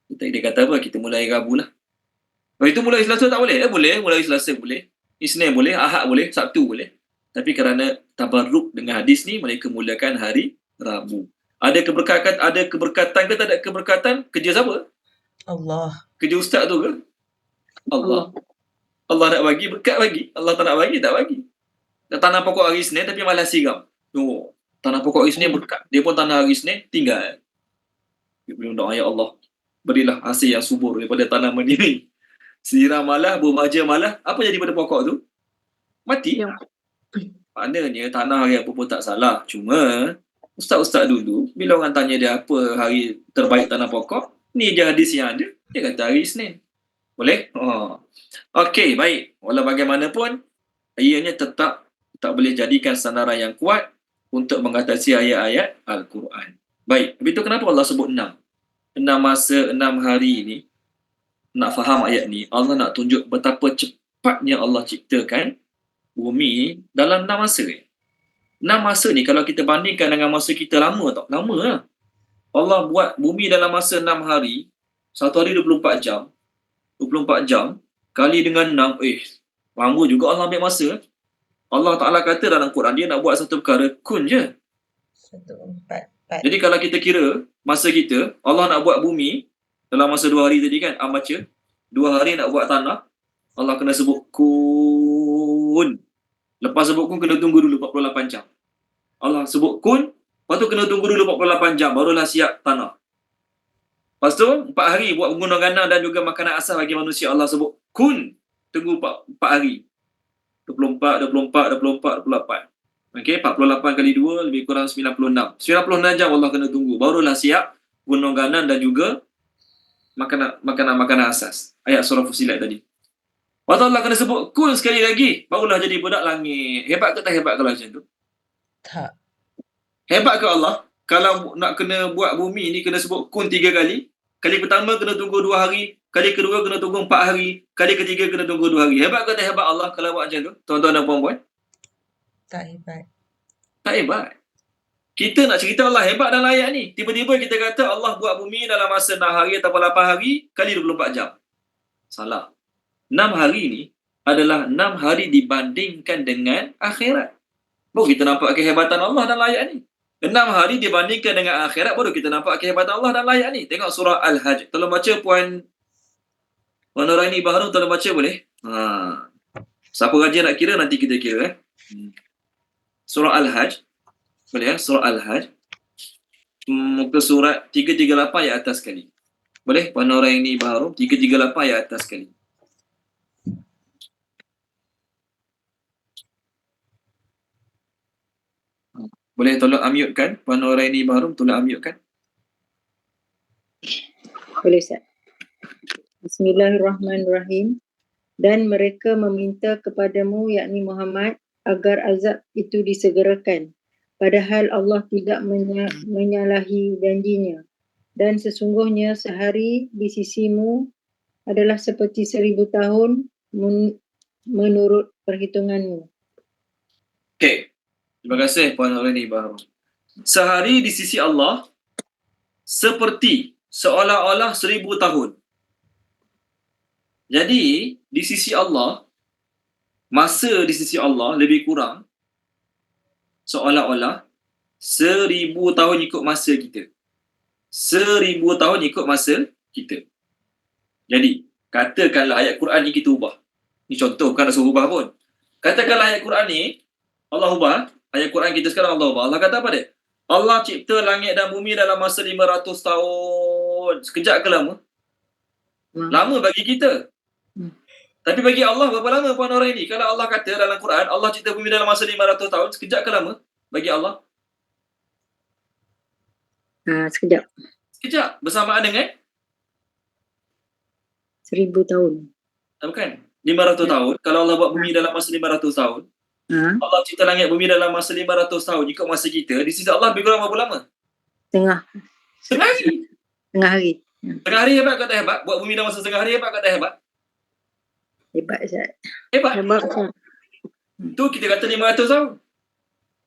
Dia kata apa? Kita mulai hari Rabu lah. Lepas itu mulai Selasa tak boleh? Boleh, mulai Selasa boleh. Isnin boleh, Ahad boleh, Sabtu boleh. Tapi kerana tabarruk dengan hadis ni, mereka mulakan hari Rabu. Ada keberkatan ke tak ada keberkatan? Kerja siapa? Allah. Kerja ustaz tu ke? Allah. Allah nak bagi, berkat bagi. Allah tak nak bagi, tak bagi. Dah tanam pokok hari Isnin tapi malas siram. Tanam pokok hari Isnin berkat. Dia pun tanam hari Isnin, tinggal. Dia boleh doa, ya Allah, berilah hasil yang subur daripada tanaman ini. Siram malah, berbaja malah. Apa jadi pada pokok tu? Mati. Ya. Maknanya tanah hari apa pun tak salah. Cuma ustaz-ustaz dulu, bila orang tanya dia apa hari terbaik tanam pokok, ni je hadis yang ada. Dia kata hari Isnin. Boleh? Okey, baik. Walau bagaimanapun, ianya tetap tak boleh jadikan sandaran yang kuat untuk mengatasi ayat-ayat Al-Quran. Baik, begitu kenapa Allah sebut 6? 6 masa, 6 hari ni. Nak faham ayat ni, Allah nak tunjuk betapa cepatnya Allah ciptakan bumi dalam 6 masa ni. 6 masa ni kalau kita bandingkan dengan masa kita lama tak? Lama lah. Allah buat bumi dalam masa 6 hari, satu hari 24 jam. 24 jam kali dengan 6, lama juga Allah ambil masa. Allah Ta'ala kata dalam Quran, dia nak buat satu perkara, kun je. 1, 4. Jadi kalau kita kira masa kita, Allah nak buat bumi dalam masa 2 hari tadi kan, baca 2 hari nak buat tanah, Allah kena sebut kun. Lepas sebut kun, kena tunggu dulu 48 jam. Allah sebut kun, lepas tu kena tunggu dulu 48 jam, barulah siap tanah. Lepas tu 4 hari buat gunung ganang dan juga makanan asas bagi manusia. Allah sebut kun, tunggu 4 hari. 24, 28. Okey, 48 kali 2 lebih kurang 96. 96 jam Allah kena tunggu, barulah siap gunung ganang dan juga makanan asas. Ayat surah Fusilat tadi. Waktu Allah kena sebut kun sekali lagi, barulah jadi budak langit. Hebat ke tak hebat kalau macam tu? Tak. Hebat ke Allah? Kalau nak kena buat bumi ni kena sebut kun 3 kali. Kali pertama kena tunggu 2 hari. Kali kedua kena tunggu 4 hari. Kali ketiga kena tunggu 2 hari. Hebat ke tak hebat Allah kalau buat macam tu? Tuan-tuan dan puan-puan? Tak hebat. Tak hebat. Kita nak cerita Allah hebat dalam ayat ni. Tiba-tiba kita kata Allah buat bumi dalam masa 6 hari atau 8 hari kali 24 jam. Salah. 6 hari ni adalah 6 hari dibandingkan dengan akhirat. Baru kita nampak kehebatan Allah dalam ayat ni. 6 hari dibandingkan dengan akhirat, baru kita nampak kehebatan Allah dalam ayat ni. Tengok surah Al-Hajj. Tolong baca Puan Nuraini Baharu, tolong baca boleh? Siapa rajin nak kira, nanti kita kira. Surah Al-Hajj. Boleh ya? Surah Al-Hajj. Muka surat 338 ayat atas sekali. Boleh? Puan Nuraini Baharu, 338 ayat atas sekali. Boleh tolong unmute kan? Puan Noraini Bahrum, tolong unmute kan? Boleh Ustaz. Bismillahirrahmanirrahim. Dan mereka meminta kepadamu yakni Muhammad agar azab itu disegerakan. Padahal Allah tidak menyalahi janjinya. Dan sesungguhnya sehari di sisimu adalah seperti 1000 tahun menurut perhitunganmu. Okey. Terima kasih Puan Noraini Bahrum. Sehari di sisi Allah seperti seolah-olah 1000 tahun. Jadi, di sisi Allah, masa di sisi Allah lebih kurang seolah-olah 1000 tahun ikut masa kita. 1000 tahun ikut masa kita. Jadi, katakanlah ayat Quran ni kita ubah. Ni contoh, bukan nak suruh ubah pun. Katakanlah ayat Quran ni, Allah ubah. Ayat Quran kita sekarang Allah ubah. Allah kata apa dia? Allah cipta langit dan bumi dalam masa 500 tahun. Sekejap ke lama? Lama bagi kita. Tapi bagi Allah berapa lama Puan Noraini? Kalau Allah kata dalam Quran, Allah cipta bumi dalam masa 500 tahun, sekejap ke lama bagi Allah? Sekejap. Sekejap. Bersamaan dengan? 1000 tahun. Bukan. 500 tahun. Kalau Allah buat bumi dalam masa 500 tahun, Allah cipta langit bumi dalam masa 500 tahun, ikut masa kita, di sisi Allah lebih kurang berapa lama? Setengah hari. hari. Setengah hari hebat ke tak hebat? Buat bumi dalam masa setengah hari hebat ke tak hebat? Hebat Ustaz. Hebat. Ustaz. Tu kita kata 500 tahun.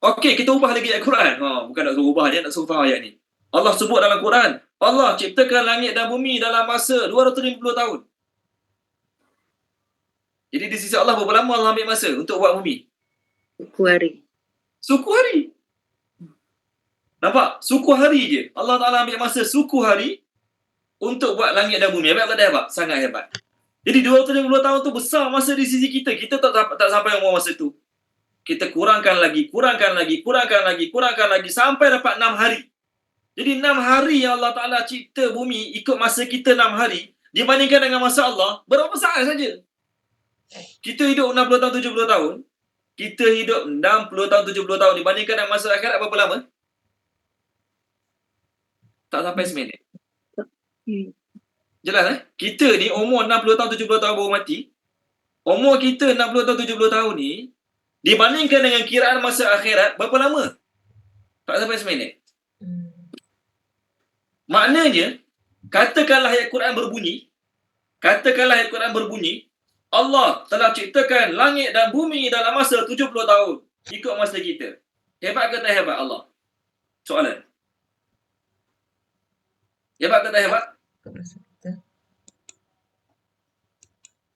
Okey, kita ubah lagi ayat Quran. Bukan nak suruh ubah, dia nak suruh faham ayat ni. Allah sebut dalam Quran, Allah ciptakan langit dan bumi dalam masa 250 tahun. Jadi di sisi Allah berapa lama Allah ambil masa untuk buat bumi? Suku hari. Suku hari. Nampak? Suku hari je. Allah Ta'ala ambil masa suku hari untuk buat langit dan bumi. Hebat tak hebat? Sangat hebat. Jadi 250 tahun tu besar masa di sisi kita. Kita tak sampai umur masa tu. Kita kurangkan lagi sampai dapat 6 hari. Jadi 6 hari yang Allah Ta'ala cipta bumi ikut masa kita 6 hari dibandingkan dengan masa Allah, berapa saat saja? Kita hidup 60 tahun, 70 tahun. Kita hidup 60 tahun, 70 tahun dibandingkan dengan masa akhirat berapa lama? Tak sampai seminit. Jelas Kita ni umur 60 tahun, 70 tahun baru mati. Umur kita 60 tahun, 70 tahun ni dibandingkan dengan kiraan masa akhirat berapa lama? Tak sampai seminit. Maknanya, katakanlah ayat Quran berbunyi, Allah telah ciptakan langit dan bumi dalam masa 70 tahun. Ikut masa kita. Hebat ke tak hebat Allah? Soalan. Hebat ke tak hebat?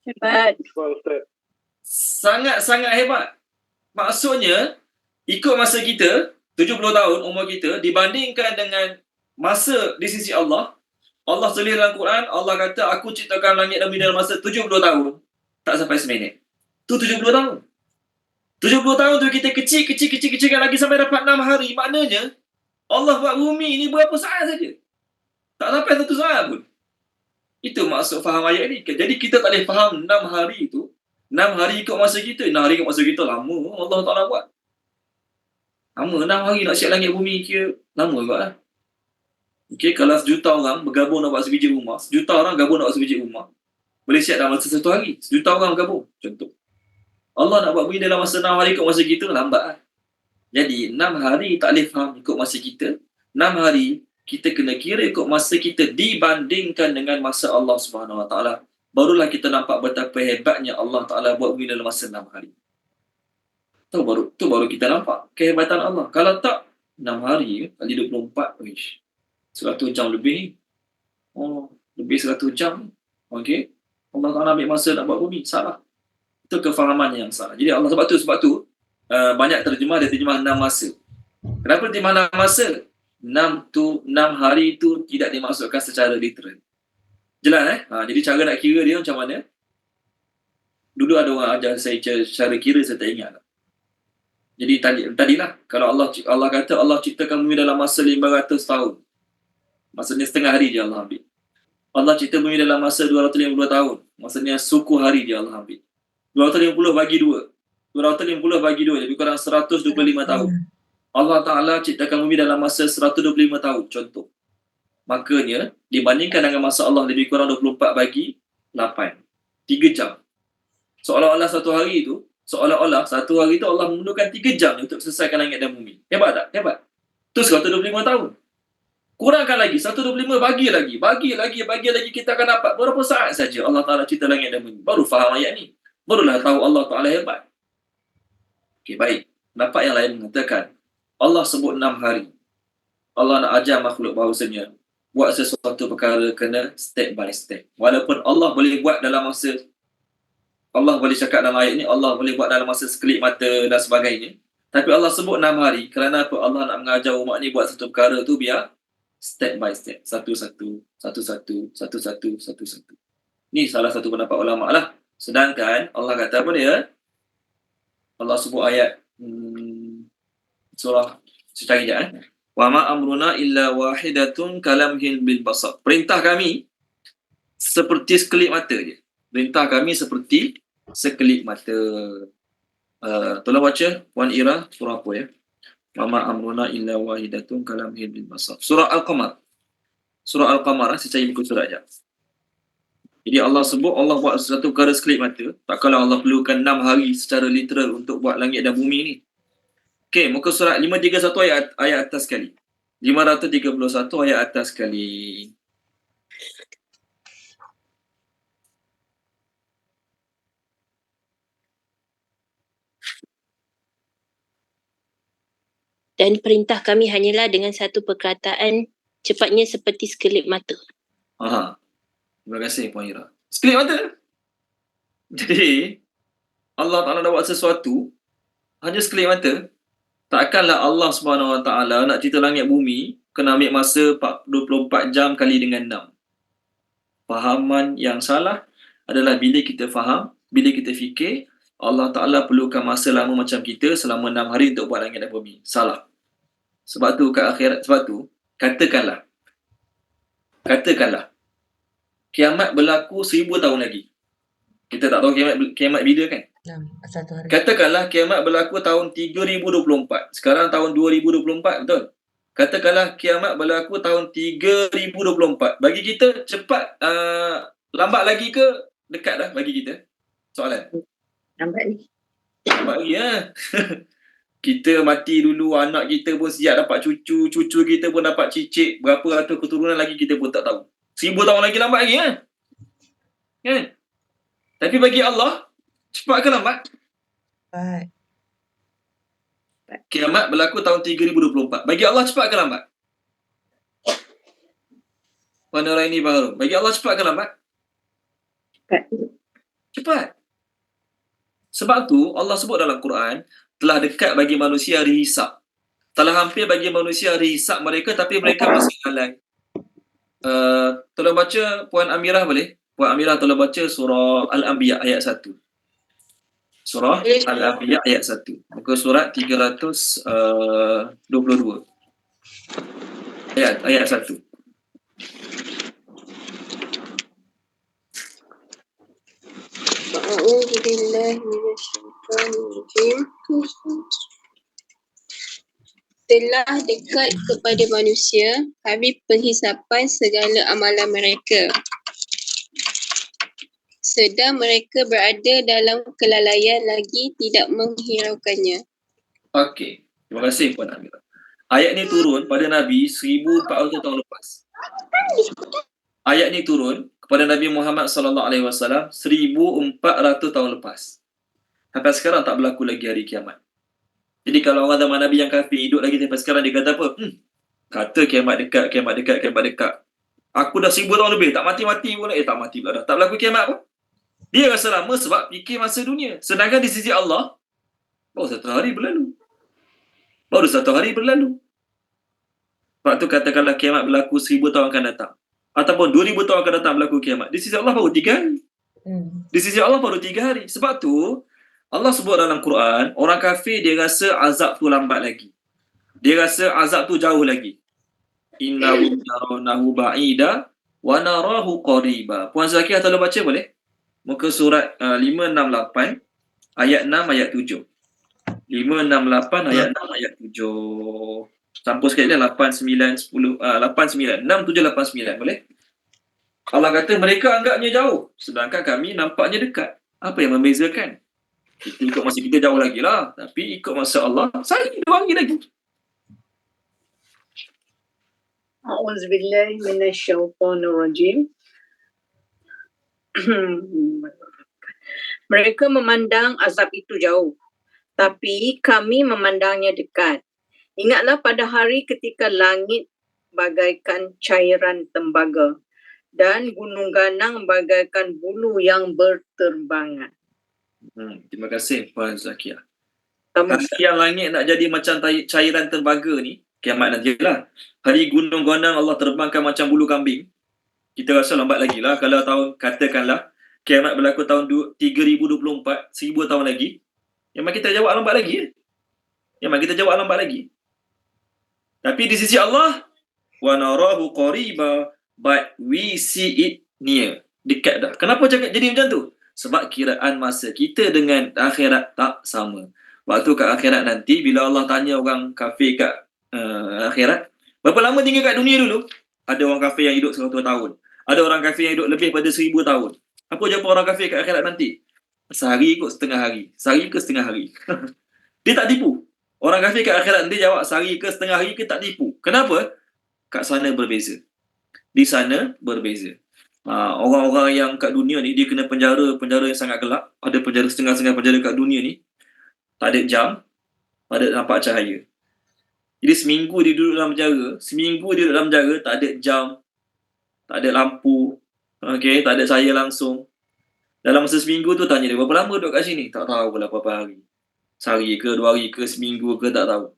Hebat. Ustaz. Sangat-sangat hebat. Maksudnya, ikut masa kita, 70 tahun umur kita, dibandingkan dengan masa di sisi Allah, Allah tulis dalam Quran, Allah kata, aku ciptakan langit dan bumi dalam masa 70 tahun. Tak sampai seminit. Tu 70 tahun. 70 tahun tu kita kecil lagi sampai dapat 6 hari. Maknanya, Allah buat bumi ni berapa saat saja. Tak sampai 1 saat pun. Itu maksud faham ayat ni. Jadi kita tak boleh faham 6 hari tu. 6 hari ikut masa kita. 6 hari ikut masa kita lama. Allah Ta'ala buat. Lama 6 hari nak siap langit bumi kira. Lama juga lah. Okay, kalau 1 juta orang bergabung nak buat sebiji rumah. 1 juta orang gabung nak buat sebiji rumah. Boleh siap dalam masa 1 hari. 1 juta orang bergabung. Contoh. Allah nak buat bumi dalam masa 6 hari ikut masa kita. Lambat lah. Jadi 6 hari tak boleh faham ikut masa kita. 6 hari kita kena kira ikut masa kita dibandingkan dengan masa Allah Subhanahu Wa Taala. Barulah kita nampak betapa hebatnya Allah Ta'ala buat bumi dalam masa 6 hari. Tu baru kita nampak kehebatan Allah. Kalau tak, 6 hari kali 24, 100 jam lebih ni. Lebih 100 jam. Okey. Allah Ta'ala ambil masa nak buat bumi. Salah. Itu kefahaman yang salah. Jadi Allah sebab tu banyak terjemah, dia terjemah 6 masa. Kenapa terjemah 6 masa? 6 hari tu tidak dimaksudkan secara literal. Jelas jadi cara nak kira dia macam mana? Dulu ada orang ajar saya cara kira, saya tak ingat. Jadi tadilah kalau Allah kata Allah ciptakan bumi dalam masa 500 tahun. Maksudnya setengah hari je Allah ambil. Allah cipta bumi dalam masa 250 tahun. Maksudnya suku hari je Allah ambil. 250 bagi 2. 250 bagi 2 lebih kurang 125 tahun. Allah Ta'ala ciptakan bumi dalam masa 125 tahun, contoh. Makanya, dibandingkan dengan masa Allah lebih kurang 24 bagi 8. 3 jam. Seolah-olah satu hari itu Allah memerlukan 3 jam untuk selesaikan langit dan bumi. Hebat tak? Hebat. Itu 125 tahun. Kurangkan lagi, 125 bagi lagi, kita akan dapat berapa saat saja Allah Ta'ala cipta langit dan bumi. Baru faham ayat ni. Barulah tahu Allah Ta'ala hebat. Okey, baik. Pendapat yang lain mengatakan, Allah sebut 6 hari. Allah nak ajar makhluk bahawasanya, buat sesuatu perkara kena step by step. Walaupun Allah boleh buat dalam masa, Allah boleh cakap dalam ayat ni, Allah boleh buat dalam masa sekelip mata dan sebagainya. Tapi Allah sebut 6 hari. Kerana apa? Allah nak mengajar umat ni buat satu perkara tu biar step by step. Satu-satu. Ni salah satu pendapat ulama lah. Sedangkan Allah kata apa dia? Allah sebut ayat surah secari sekejap. Wa ma amruna illa wahidatun kalamhil bil basar. Perintah kami seperti sekelip mata je. Perintah kami seperti sekelip mata. Tolong baca Puan Ira surah apa ya? Wa ma amruna illa wahidatun kalamhil bil basar. Surah Al-Qamar. Surah Al-Qamar, saya cari buku surat sekejap. Jadi Allah sebut Allah buat sesuatu perkara sekelip mata. Takkanlah Allah perlukan 6 hari secara literal untuk buat langit dan bumi ni. Okey, muka surat 531 ayat atas sekali. 531 ayat atas sekali. Dan perintah kami hanyalah dengan satu perkataan, cepatnya seperti sekelip mata. Aha. Terima kasih Puan Ira. Sekelip mata. Jadi Allah Ta'ala dah buat sesuatu hanya sekelip mata. Takkanlah Allah Subhanahu Wa Ta'ala nak cerita langit bumi kena ambil masa 24 jam kali dengan 6. Fahaman yang salah adalah bila kita faham, bila kita fikir Allah Ta'ala perlukan masa lama macam kita selama 6 hari untuk buat langit dan bumi. Salah. Sebab tu kat akhirat, sebab tu katakanlah kiamat berlaku 1000 tahun lagi. Kita tak tahu kiamat bila kan? Satu hari. Katakanlah kiamat berlaku tahun 3024. Sekarang tahun 2024, betul? Katakanlah kiamat berlaku tahun 3024. Bagi kita cepat, lambat lagi ke dekat dah bagi kita? Soalan. Lambat Lagi ya. Kita mati dulu, anak kita pun siap dapat cucu kita pun dapat cicit, berapa ratus keturunan lagi kita pun tak tahu. 1000 tahun lagi lambat lagi kan? Kan? Tapi bagi Allah, cepat ke lambat? Cepat. Kiamat berlaku tahun 3024. Bagi Allah cepat ke lambat? Mana orang ini baru? Bagi Allah cepat ke lambat? Cepat. Sebab tu Allah sebut dalam Quran, telah dekat bagi manusia hari hisab. Telah hampir bagi manusia hari hisab mereka, tapi mereka masih lalai. Tolong baca Puan Amirah boleh? Puan Amirah tolong baca surah Al-Anbiya ayat 1. Surah Al-Anbiya ayat 1. Muka surat 322. Ayat 1. Telah dekat kepada manusia hari penghisapan segala amalan mereka. Sedang mereka berada dalam kelalaian lagi tidak menghiraukannya. Okey. Terima kasih Puan Amirah. Ayat ni turun pada Nabi 1400 tahun lepas. Ayat ni turun kepada Nabi Muhammad sallallahu alaihi wasallam 1400 tahun lepas. Sampai sekarang tak berlaku lagi hari kiamat. Jadi kalau orang zaman Nabi yang kafir hidup lagi sampai sekarang, dia kata apa? Kata kiamat dekat. Aku dah 1000 tahun lebih, tak mati-mati pun. Tak mati pula dah. Tak berlaku kiamat pun. Dia rasa lama sebab fikir masa dunia. Sedangkan di sisi Allah, baru satu hari berlalu. Sebab tu katakanlah kiamat berlaku 1000 tahun akan datang. Ataupun 2000 tahun akan datang berlaku kiamat. Di sisi Allah baru 3 hari. Di sisi Allah baru 3 hari. Sebab tu, Allah sebut dalam Quran, orang kafir dia rasa azab tu lambat lagi. Dia rasa azab tu jauh lagi. Innahu yarawnahu ba'ida wa narahu qariba. Puan Zakiah tolong baca boleh? Muka surat 568 ayat 6 ayat 7. 5, 6, 8, ayat 6, ayat 7. Campur sekali dah 8, 9, 10, 8, 9. 6, 7, 8, 9. Boleh? Allah kata mereka anggapnya jauh. Sedangkan kami nampaknya dekat. Apa yang membezakan? Kita ikut masa kita jauh lagi lah. Tapi ikut masa Allah, sehari 2 hari lagi. A'udzubillahi minasyaitonirrajim. Mereka memandang azab itu jauh, tapi kami memandangnya dekat. Ingatlah pada hari ketika langit bagaikan cairan tembaga dan gunung ganang bagaikan bulu yang berterbangan. Terima kasih Puan Zakia. Kamu Hari yang langit nak jadi macam cairan tembaga ni, kiamat nanti lah. Hari gunung ganang Allah terbangkan macam bulu kambing. Kita rasa lambat lagi lah. Kalau tahun, katakanlah, kiamat berlaku tahun 3024, 1000 tahun lagi. Memang kita jawab lambat lagi. Memang kita jawab lambat lagi. Tapi di sisi Allah, wa narahu qariba, but we see it near. Dekat dah. Kenapa cakap jadi macam tu? Sebab kiraan masa kita dengan akhirat tak sama. Waktu kat akhirat nanti, bila Allah tanya orang kafir kat akhirat, berapa lama tinggal kat dunia dulu? Ada orang kafir yang hidup 100 tahun. Ada orang kafir yang hidup lebih pada 1000 tahun. Apa jawapan orang kafir kat akhirat nanti? Sehari ikut setengah hari. Sehari ke setengah hari. Dia tak tipu. Orang kafir kat akhirat nanti jawab sehari ke setengah hari ke tak tipu. Kenapa? Kat sana berbeza. Di sana berbeza. Orang-orang yang kat dunia ni, dia kena penjara yang sangat gelap. Ada penjara setengah-setengah penjara kat dunia ni. Tak ada jam. Tak ada nampak cahaya. Jadi seminggu dia duduk dalam penjara. Seminggu dia duduk dalam penjara, tak ada jam. Tak ada lampu. Okay, tak ada cahaya langsung. Dalam masa seminggu tu tanya dia, berapa lama duduk kat sini? Tak tahu berapa hari. Sehari ke, 2 hari ke, seminggu ke, tak tahu.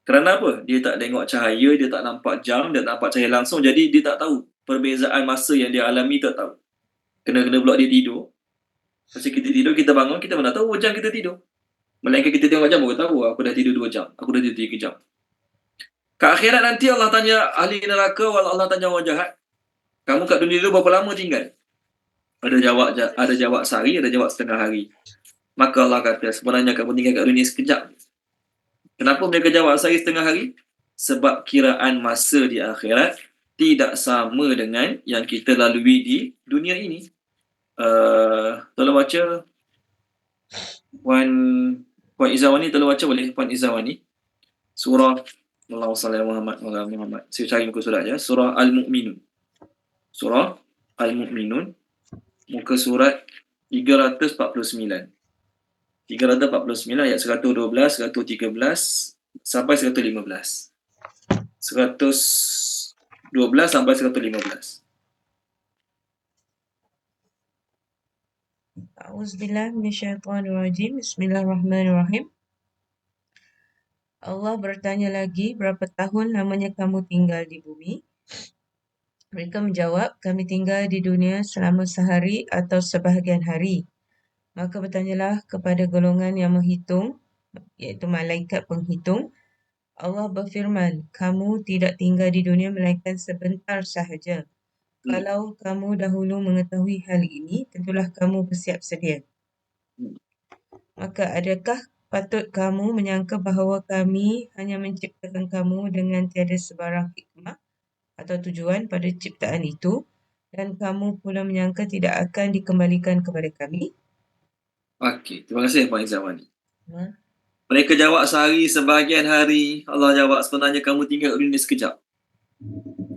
Kerana apa? Dia tak tengok cahaya, dia tak nampak jam, dia tak nampak cahaya langsung. Jadi dia tak tahu perbezaan masa yang dia alami, tak tahu. Kena pula dia tidur. Masa kita tidur, kita bangun, kita mana tahu jam kita tidur. Melainkan kita tengok jam, baru tahu aku dah tidur 2 jam. Aku dah tidur 3 jam. Kat akhirat nanti Allah tanya ahli neraka, Allah tanya orang jahat. Kamu kat dunia dulu berapa lama tinggal? Ada jawab sehari, ada jawab setengah hari. Maka Allah kata, sebenarnya kamu tinggal kat dunia sekejap. Kenapa mereka jawab sehari setengah hari? Sebab kiraan masa di akhirat tidak sama dengan yang kita lalui di dunia ini. Tolong baca Puan Izawani, tolong baca boleh Puan Izawani. Surah Allahumma salli ala Muhammad. Saya cari muka surat je. Surah Al-Mu'minun. Surah Al-Mu'minun. Muka surat 349. 349 ayat 112, 113 sampai 115. 112 sampai 115. A'udzubillahi minasyaitonirrajim. Bismillahirrahmanirrahim. Allah bertanya lagi, berapa tahun lamanya kamu tinggal di bumi? Mereka menjawab, kami tinggal di dunia selama sehari atau sebahagian hari. Maka bertanyalah kepada golongan yang menghitung, iaitu malaikat penghitung. Allah berfirman, kamu tidak tinggal di dunia melainkan sebentar sahaja. Kalau kamu dahulu mengetahui hal ini, tentulah kamu bersiap sedia. Maka adakah patut kamu menyangka bahawa kami hanya menciptakan kamu dengan tiada sebarang hikmah atau tujuan pada ciptaan itu, dan kamu pula menyangka tidak akan dikembalikan kepada kami? Okey, terima kasih Puan Izawani. Mereka jawab sehari, sebahagian hari. Allah jawab, sebenarnya kamu tinggal dunia sekejap.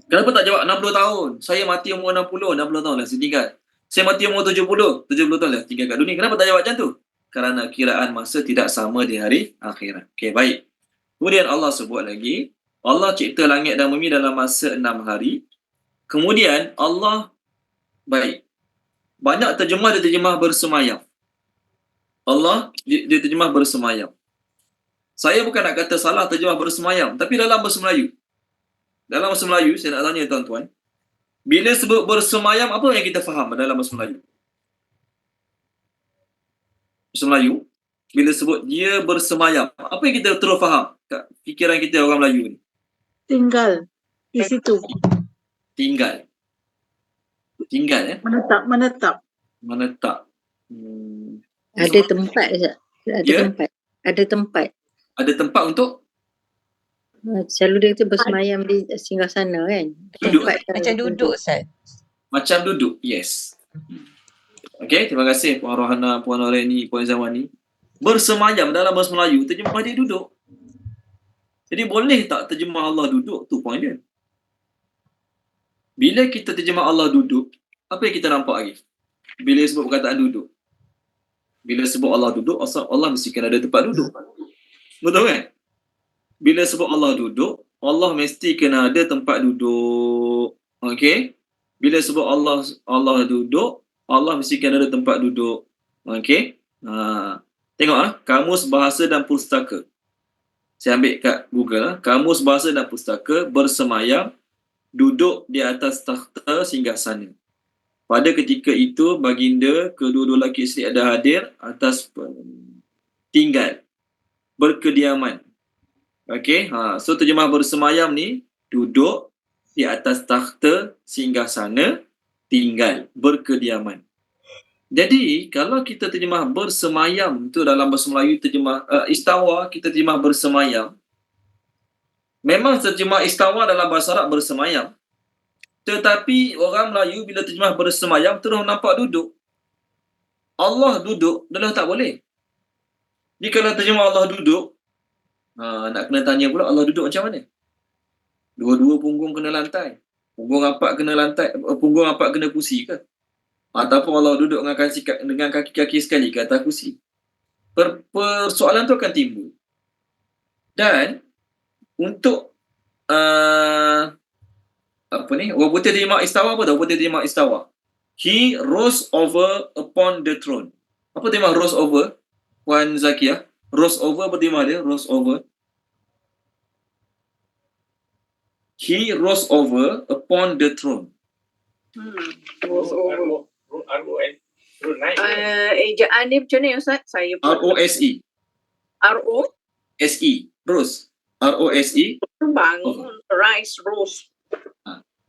Kenapa tak jawab 60 tahun? Saya mati umur 60 tahun lah saya tinggal. Saya mati umur 70 tahun lah tinggal kat dunia. Kenapa tak jawab macam tu? Kerana kiraan masa tidak sama di hari akhirat. Okey, baik. Kemudian Allah sebut lagi, Allah cipta langit dan bumi dalam masa 6 hari. Kemudian Allah, baik. Banyak terjemah dia terjemah bersemayam. Allah dia terjemah bersemayam. Saya bukan nak kata salah terjemah bersemayam, tapi dalam bahasa Melayu. Dalam bahasa Melayu, saya nak tanya tuan-tuan, bila sebut bersemayam, apa yang kita faham dalam bahasa Melayu? Bahasa Melayu, bila sebut dia bersemayam, apa yang kita terus faham kat fikiran kita orang Melayu ni? Tinggal di situ. Tinggal. Tinggal ya? Menetap. Ada tempat je. Ada Ya? tempat. Ada tempat. Ada tempat untuk Selalu dia tu bersemayam di singgasana kan. duduk. Tempat Macam duduk, Ustaz. Macam duduk. Yes. Okey, terima kasih Puan Rohana, Puan Noreni, Puan Zawani. Bersemayam dalam bahasa Melayu, terjemah dia duduk. Jadi boleh tak terjemah Allah duduk? Tu poin dia. Bila kita terjemah Allah duduk, apa yang kita nampak lagi? Bila sebut perkataan duduk. Bila sebut Allah duduk, Allah mesti kena ada tempat duduk. Betul kan? Bila sebut Allah duduk, Allah mesti kena ada tempat duduk. Okey? Bila sebut Allah duduk, Allah mesti kena ada tempat duduk. Okey? Tengoklah, Kamus Bahasa dan Pustaka. Saya ambil kat Google. Kamus Bahasa dan Pustaka, bersemayam, duduk di atas takhta singgasana. Pada ketika itu, baginda kedua-dua lelaki isteri ada hadir atas tinggal, berkediaman. Okey, so terjemah bersemayam ni duduk di atas takhta singgasana, tinggal, berkediaman. Jadi kalau kita terjemah bersemayam tu dalam bahasa Melayu terjemah istawa, kita terjemah bersemayam. Memang terjemah istawa dalam bahasa Arab bersemayam. Tetapi orang Melayu bila terjemah bersemayam terus nampak duduk. Allah duduk, dah tak boleh. Jadi kalau terjemah Allah duduk, nak kena tanya pula Allah duduk macam mana? Dua-dua punggung kena lantai. Punggung rapat kena lantai, punggung rapat kena kursi ke? Ataupun Allah duduk dengan kaki-kaki sekali ke atas kursi. Persoalan tu akan timbul. Dan untuk orang putih terjemah istawa apa tahu? Orang putih terjemah istawa. He rose over upon the throne. Apa terjemah rose over? Puan Zakiah. Rose over apa terjemah dia? Rose over. He rose over upon the throne. Rose over. Ejaan dia macam mana Ustaz? Saya R-O-S-E. R-O? S-E. Rose. R-O-S-E. Bangun. Rise. Rose.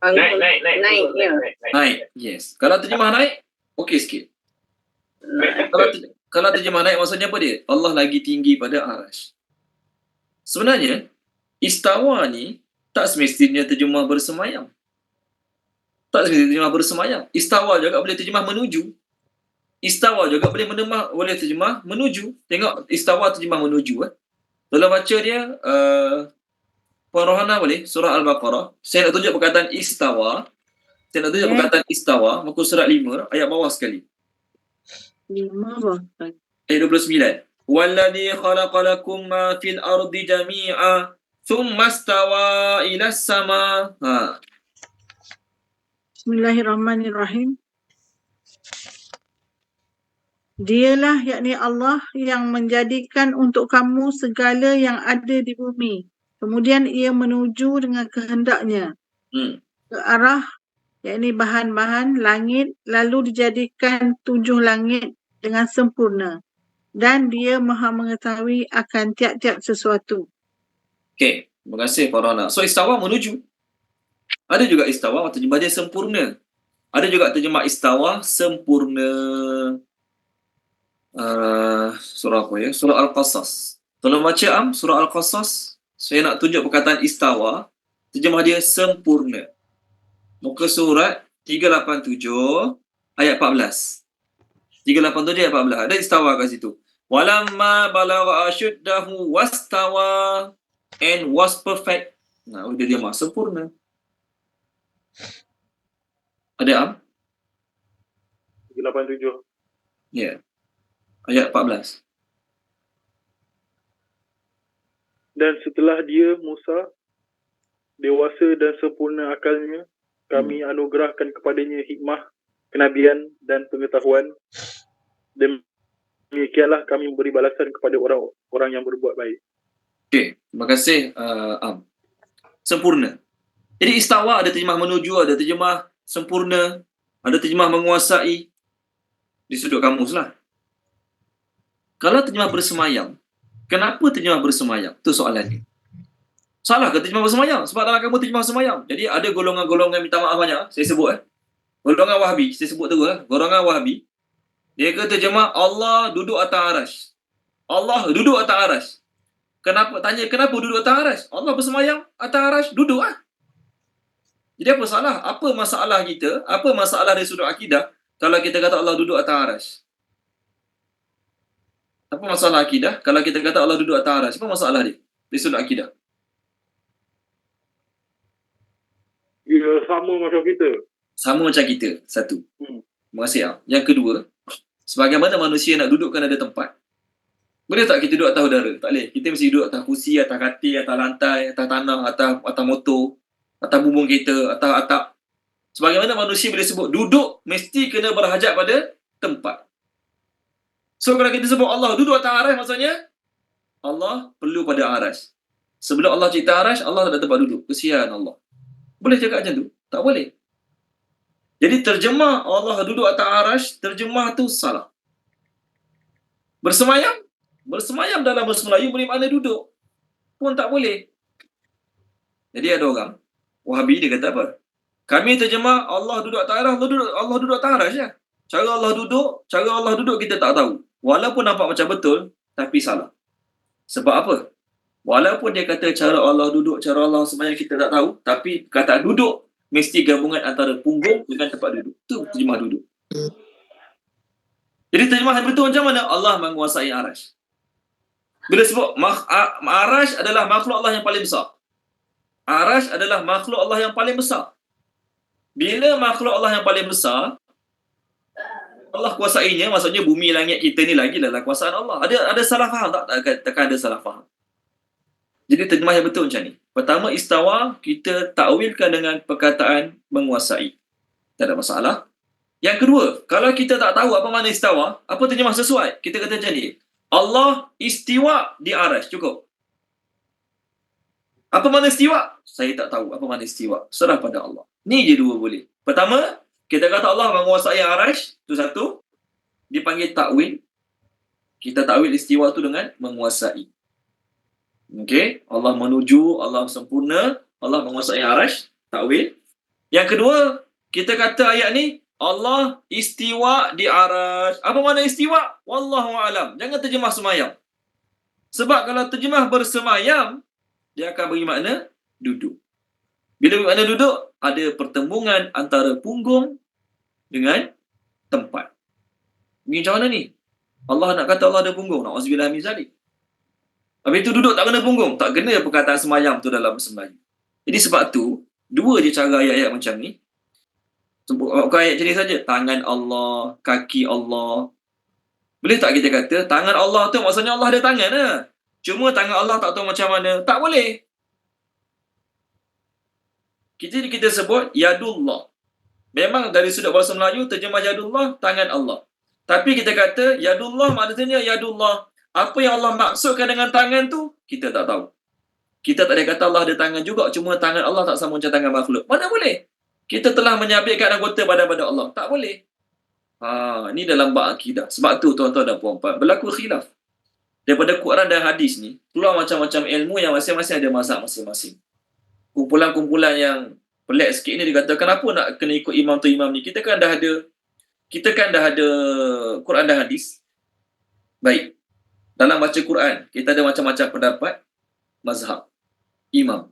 Bangun. Naik. Naik. Yes. Kalau terjemah naik, okey sikit. Kalau terjemah naik maksudnya apa dia? Allah lagi tinggi pada arasy. Sebenarnya, istawa ni tak semestinya terjemah bersemayam. Tak semestinya terjemah bersemayam. Istawa juga boleh terjemah menuju. Istawa juga boleh terjemah menuju. Tengok istawa terjemah menuju. Dalam baca dia, Puan Rohana boleh, surah Al-Baqarah. Saya nak tunjuk perkataan istawa. Perkataan istawa, muka surat 5, ayat bawah sekali. 5 apa? Ayat 29. Walladhi khalaqalakum ma fil ardi jami'a thumma istawa ila sama. Bismillahirrahmanirrahim. Dialah yakni Allah yang menjadikan untuk kamu segala yang ada di bumi. Kemudian ia menuju dengan kehendaknya ke arah yakni bahan-bahan langit, lalu dijadikan 7 langit dengan sempurna. Dan dia maha mengetahui akan tiap-tiap sesuatu. Okey, terima kasih Puan Rohana. So istawa menuju. Ada juga istawa terjemah dia sempurna. Ada juga terjemah istawa sempurna. Surah apa ya? Surah Al-Qasas. Tolong baca surah Al-Qasas. Saya nak tunjuk perkataan istawa. Terjemah dia sempurna. Muka surat 387 ayat 14. 387 ayat 14. Ada istawa kat situ. Walamma balagha ashuddahu wastawa and was perfect. Nah, dia mah sempurna. Ada 387. Ya. Ayat 14. Dan setelah dia, Musa, dewasa dan sempurna akalnya, kami anugerahkan kepadanya hikmah, kenabian dan pengetahuan. Demikianlah kami memberi balasan kepada orang-orang yang berbuat baik. Okey, terima kasih sempurna. Jadi istawa ada terjemah menuju, ada terjemah sempurna, ada terjemah menguasai. Di sudut kamus lah. Kalau terjemah bersemayam, kenapa terjemah bersemayam? Itu soalannya. Salah ke terjemah bersemayam? Sebab dalam kamu terjemah bersemayam. Jadi ada golongan-golongan, minta maaf banyak, saya sebut. Golongan Wahabi, saya sebut terus. Golongan Wahabi. Dia kata terjemah Allah duduk atas arasy. Allah duduk atas aras. Kenapa duduk atas aras? Allah bersemayam atas aras, duduk lah. Jadi apa salah? Apa masalah kita? Apa masalah dari sudut akidah kalau kita kata Allah duduk atas aras? Apa masalah akidah kalau kita kata Allah duduk atas aras? Apa masalah dia dari sudut akidah? Ia sama macam kita. Sama macam kita, satu. Hmm. Terima kasih. Yang kedua, sebagaimana manusia nak dudukkan ada tempat, boleh tak kita duduk atas udara? Tak boleh. Kita mesti duduk atas kursi, atas katil, atas lantai, atas tanah, atas motor, atas bumbung kereta, atas atap. Sebagaimana manusia boleh sebut duduk, mesti kena berhajat pada tempat. So kalau kita sebut Allah duduk atas aras, maksudnya Allah perlu pada aras. Sebelum Allah cipta aras, Allah tak ada tempat duduk. Kesian Allah. Boleh cakap macam tu? Tak boleh. Jadi terjemah Allah duduk atas aras, terjemah tu salah. Bersemayam dalam bahasa Melayu boleh makna duduk. Pun tak boleh. Jadi ada orang Wahabi dia kata apa? Kami terjemah Allah duduk atas aras, Allah duduk atas aras je. Cara Allah duduk kita tak tahu. Walaupun nampak macam betul, tapi salah. Sebab apa? Walaupun dia kata cara Allah duduk, cara Allah sebenarnya kita tak tahu, tapi kata duduk mesti gabungan antara punggung dengan tempat duduk. Itu terjemah duduk. Jadi terjemah yang betul macam mana? Allah menguasai aras. Bila sebut aras adalah makhluk Allah yang paling besar. Aras adalah makhluk Allah yang paling besar. Bila makhluk Allah yang paling besar, Allah kuasainya, maksudnya bumi langit kita ni lagi dalam kuasaan Allah. Ada salah faham tak? Takkan ada salah faham. Jadi terjemah yang betul macam ni. Pertama, istawa kita takwilkan dengan perkataan menguasai. Tak ada masalah. Yang kedua, kalau kita tak tahu apa makna istawa, apa terjemah sesuai? Kita kata macam ni. Allah istiwa di aras. Cukup. Apa makna istiwa? Saya tak tahu apa makna istiwa. Serah pada Allah. Ni je dua boleh. Pertama, kita kata Allah menguasai aras. Itu satu. Dipanggil takwil. Kita takwil istiwa tu dengan menguasai. Okey, Allah menuju, Allah sempurna, Allah menguasai aras, takwil. Yang kedua, kita kata ayat ni Allah istiwa di aras. Apa makna istiwa? Wallahu alam. Jangan terjemah semayam. Sebab kalau terjemah bersemayam, dia akan beri makna duduk. Bila beri makna duduk, ada pertembungan antara punggung dengan tempat. Ini macam mana ni? Allah nak kata Allah ada punggung. Na'udzubillah min zalik. Habis tu duduk tak kena punggung. Tak kena perkataan semayam tu dalam bahasa Melayu. Jadi sebab tu, dua je cara ayat-ayat macam ni. Bukan ayat jenis saja. Tangan Allah, kaki Allah. Boleh tak kita kata, tangan Allah tu maksudnya Allah ada tangan lah. Cuma tangan Allah tak tahu macam mana. Tak boleh. Kita sebut Yadullah. Memang dari sudut bahasa Melayu, terjemah Yadullah, tangan Allah. Tapi kita kata, Yadullah maksudnya Yadullah. Apa yang Allah maksudkan dengan tangan tu, kita tak tahu. Kita tak ada kata Allah ada tangan juga, cuma tangan Allah tak sama macam tangan makhluk. Mana boleh? Kita telah menyabitkan anggota badan pada Allah. Tak boleh. Ni dalam bab akidah. Sebab tu tuan-tuan dan puan-puan, berlaku khilaf. Daripada Quran dan hadis ni, keluar macam-macam ilmu yang masing-masing ada mazhab masing-masing. Kumpulan-kumpulan yang pelik sikit ni, dia kata, kenapa nak kena ikut imam tu imam ni? Kita kan dah ada Quran dan hadis. Baik. Dalam baca Quran, kita ada macam-macam pendapat, mazhab, imam.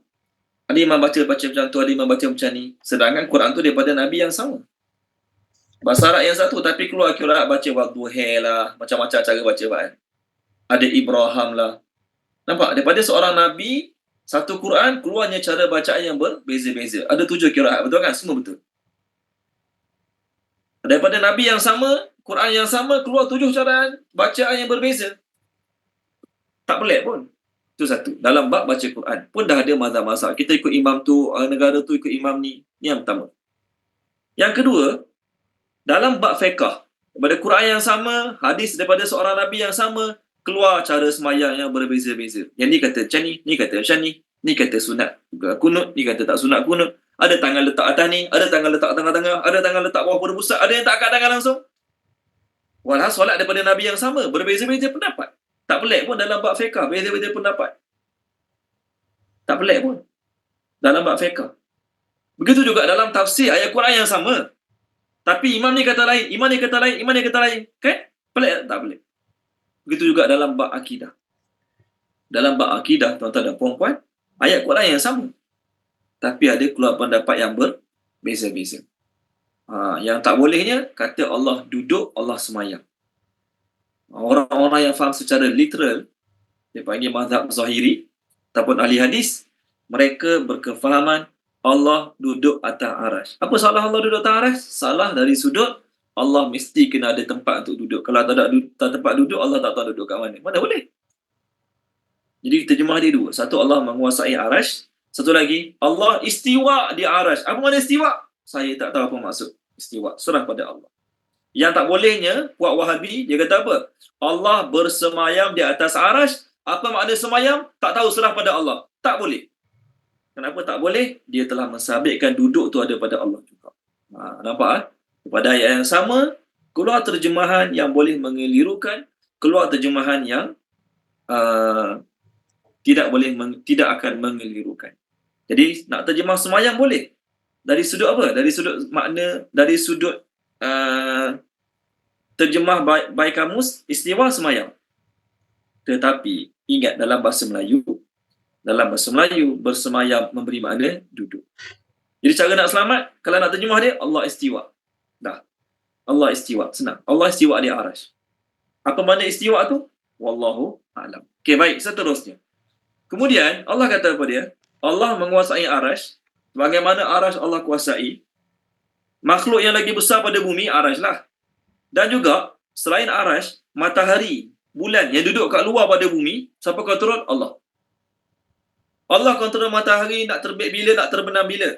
Ada imam baca macam tu, ada imam baca macam ni. Sedangkan Quran tu daripada Nabi yang sama. Bahasa Arab yang satu, tapi keluar kira baca wadduha lah, macam-macam cara baca kan. Ada Ibrahim lah. Nampak? Daripada seorang Nabi, satu Quran, keluarnya cara bacaan yang berbeza-beza. Ada 7 kiraat, betul kan? Semua betul. Daripada Nabi yang sama, Quran yang sama, keluar 7 cara bacaan yang berbeza. Tak pelik pun. Itu satu. Dalam bab baca Quran pun dah ada mazhab-mazhab. Kita ikut imam tu, negara tu ikut imam ni. Ni yang pertama. Yang kedua, dalam bab fiqh, daripada Quran yang sama, hadis daripada seorang Nabi yang sama, keluar cara semayang yang berbeza-beza. Yang ni kata macam ni kata macam ni kata sunat kunut, ni kata tak sunat kunut. Ada tangan letak atas ni, ada tangan letak tengah-tengah, ada tangan letak bawah pada pusat, ada yang tak angkat tangan langsung. Walhal solat daripada Nabi yang sama, berbeza-beza pendapat. Tak pelik pun dalam bab fiqh, beza-beza pendapat. Tak pelik pun dalam bab fiqh. Begitu juga dalam tafsir ayat Quran yang sama. Tapi imam ni kata lain, imam ni kata lain, imam ni kata lain. Kan? Pelik tak? Tak pelik. Begitu juga dalam bab akidah. Dalam bab akidah, tuan-tuan dan puan-puan, ayat Quran yang sama. Tapi ada keluar pendapat yang berbeza-beza. Yang tak bolehnya, kata Allah duduk, Allah semayang. Orang-orang yang faham secara literal, dia panggil mazhab zahiri, ataupun ahli hadis, mereka berkefahaman Allah duduk atas arash. Apa salah Allah duduk atas arash? Salah dari sudut Allah mesti kena ada tempat untuk duduk. Kalau tak ada tempat duduk, Allah tak tahu duduk kat mana. Mana boleh? Jadi terjemah dia dua. Satu, Allah menguasai arash. Satu lagi, Allah istiwa di arash. Apa makna istiwa? Saya tak tahu apa maksud istiwa. Serah pada Allah. Yang tak bolehnya, puak Wahabi, dia kata apa? Allah bersemayam di atas arash. Apa makna semayam? Tak tahu, serah pada Allah. Tak boleh. Kenapa tak boleh? Dia telah mensabitkan duduk tu ada pada Allah juga. Nampak? Pada ayat yang sama, keluar terjemahan yang boleh mengelirukan, keluar terjemahan yang tidak akan mengelirukan. Jadi nak terjemah semayang boleh. Dari sudut apa? Dari sudut makna, dari sudut terjemah by kamus, istiwa semayang. Tetapi ingat, dalam bahasa Melayu bersemayam memberi makna duduk. Jadi cara nak selamat, kalau nak terjemah dia, Allah istiwa. Dah. Allah istiwa. Senang. Allah istiwa di arash. Apa makna istiwa tu? Wallahu a'lam. Okey, baik. Seterusnya. Kemudian, Allah kata apa dia? Allah menguasai arash. Bagaimana arash Allah kuasai? Makhluk yang lagi besar pada bumi, arash lah. Dan juga, selain arash, matahari, bulan yang duduk kat luar pada bumi, siapa kontrol? Allah. Allah kontrol matahari nak terbit bila, nak terbenam bila.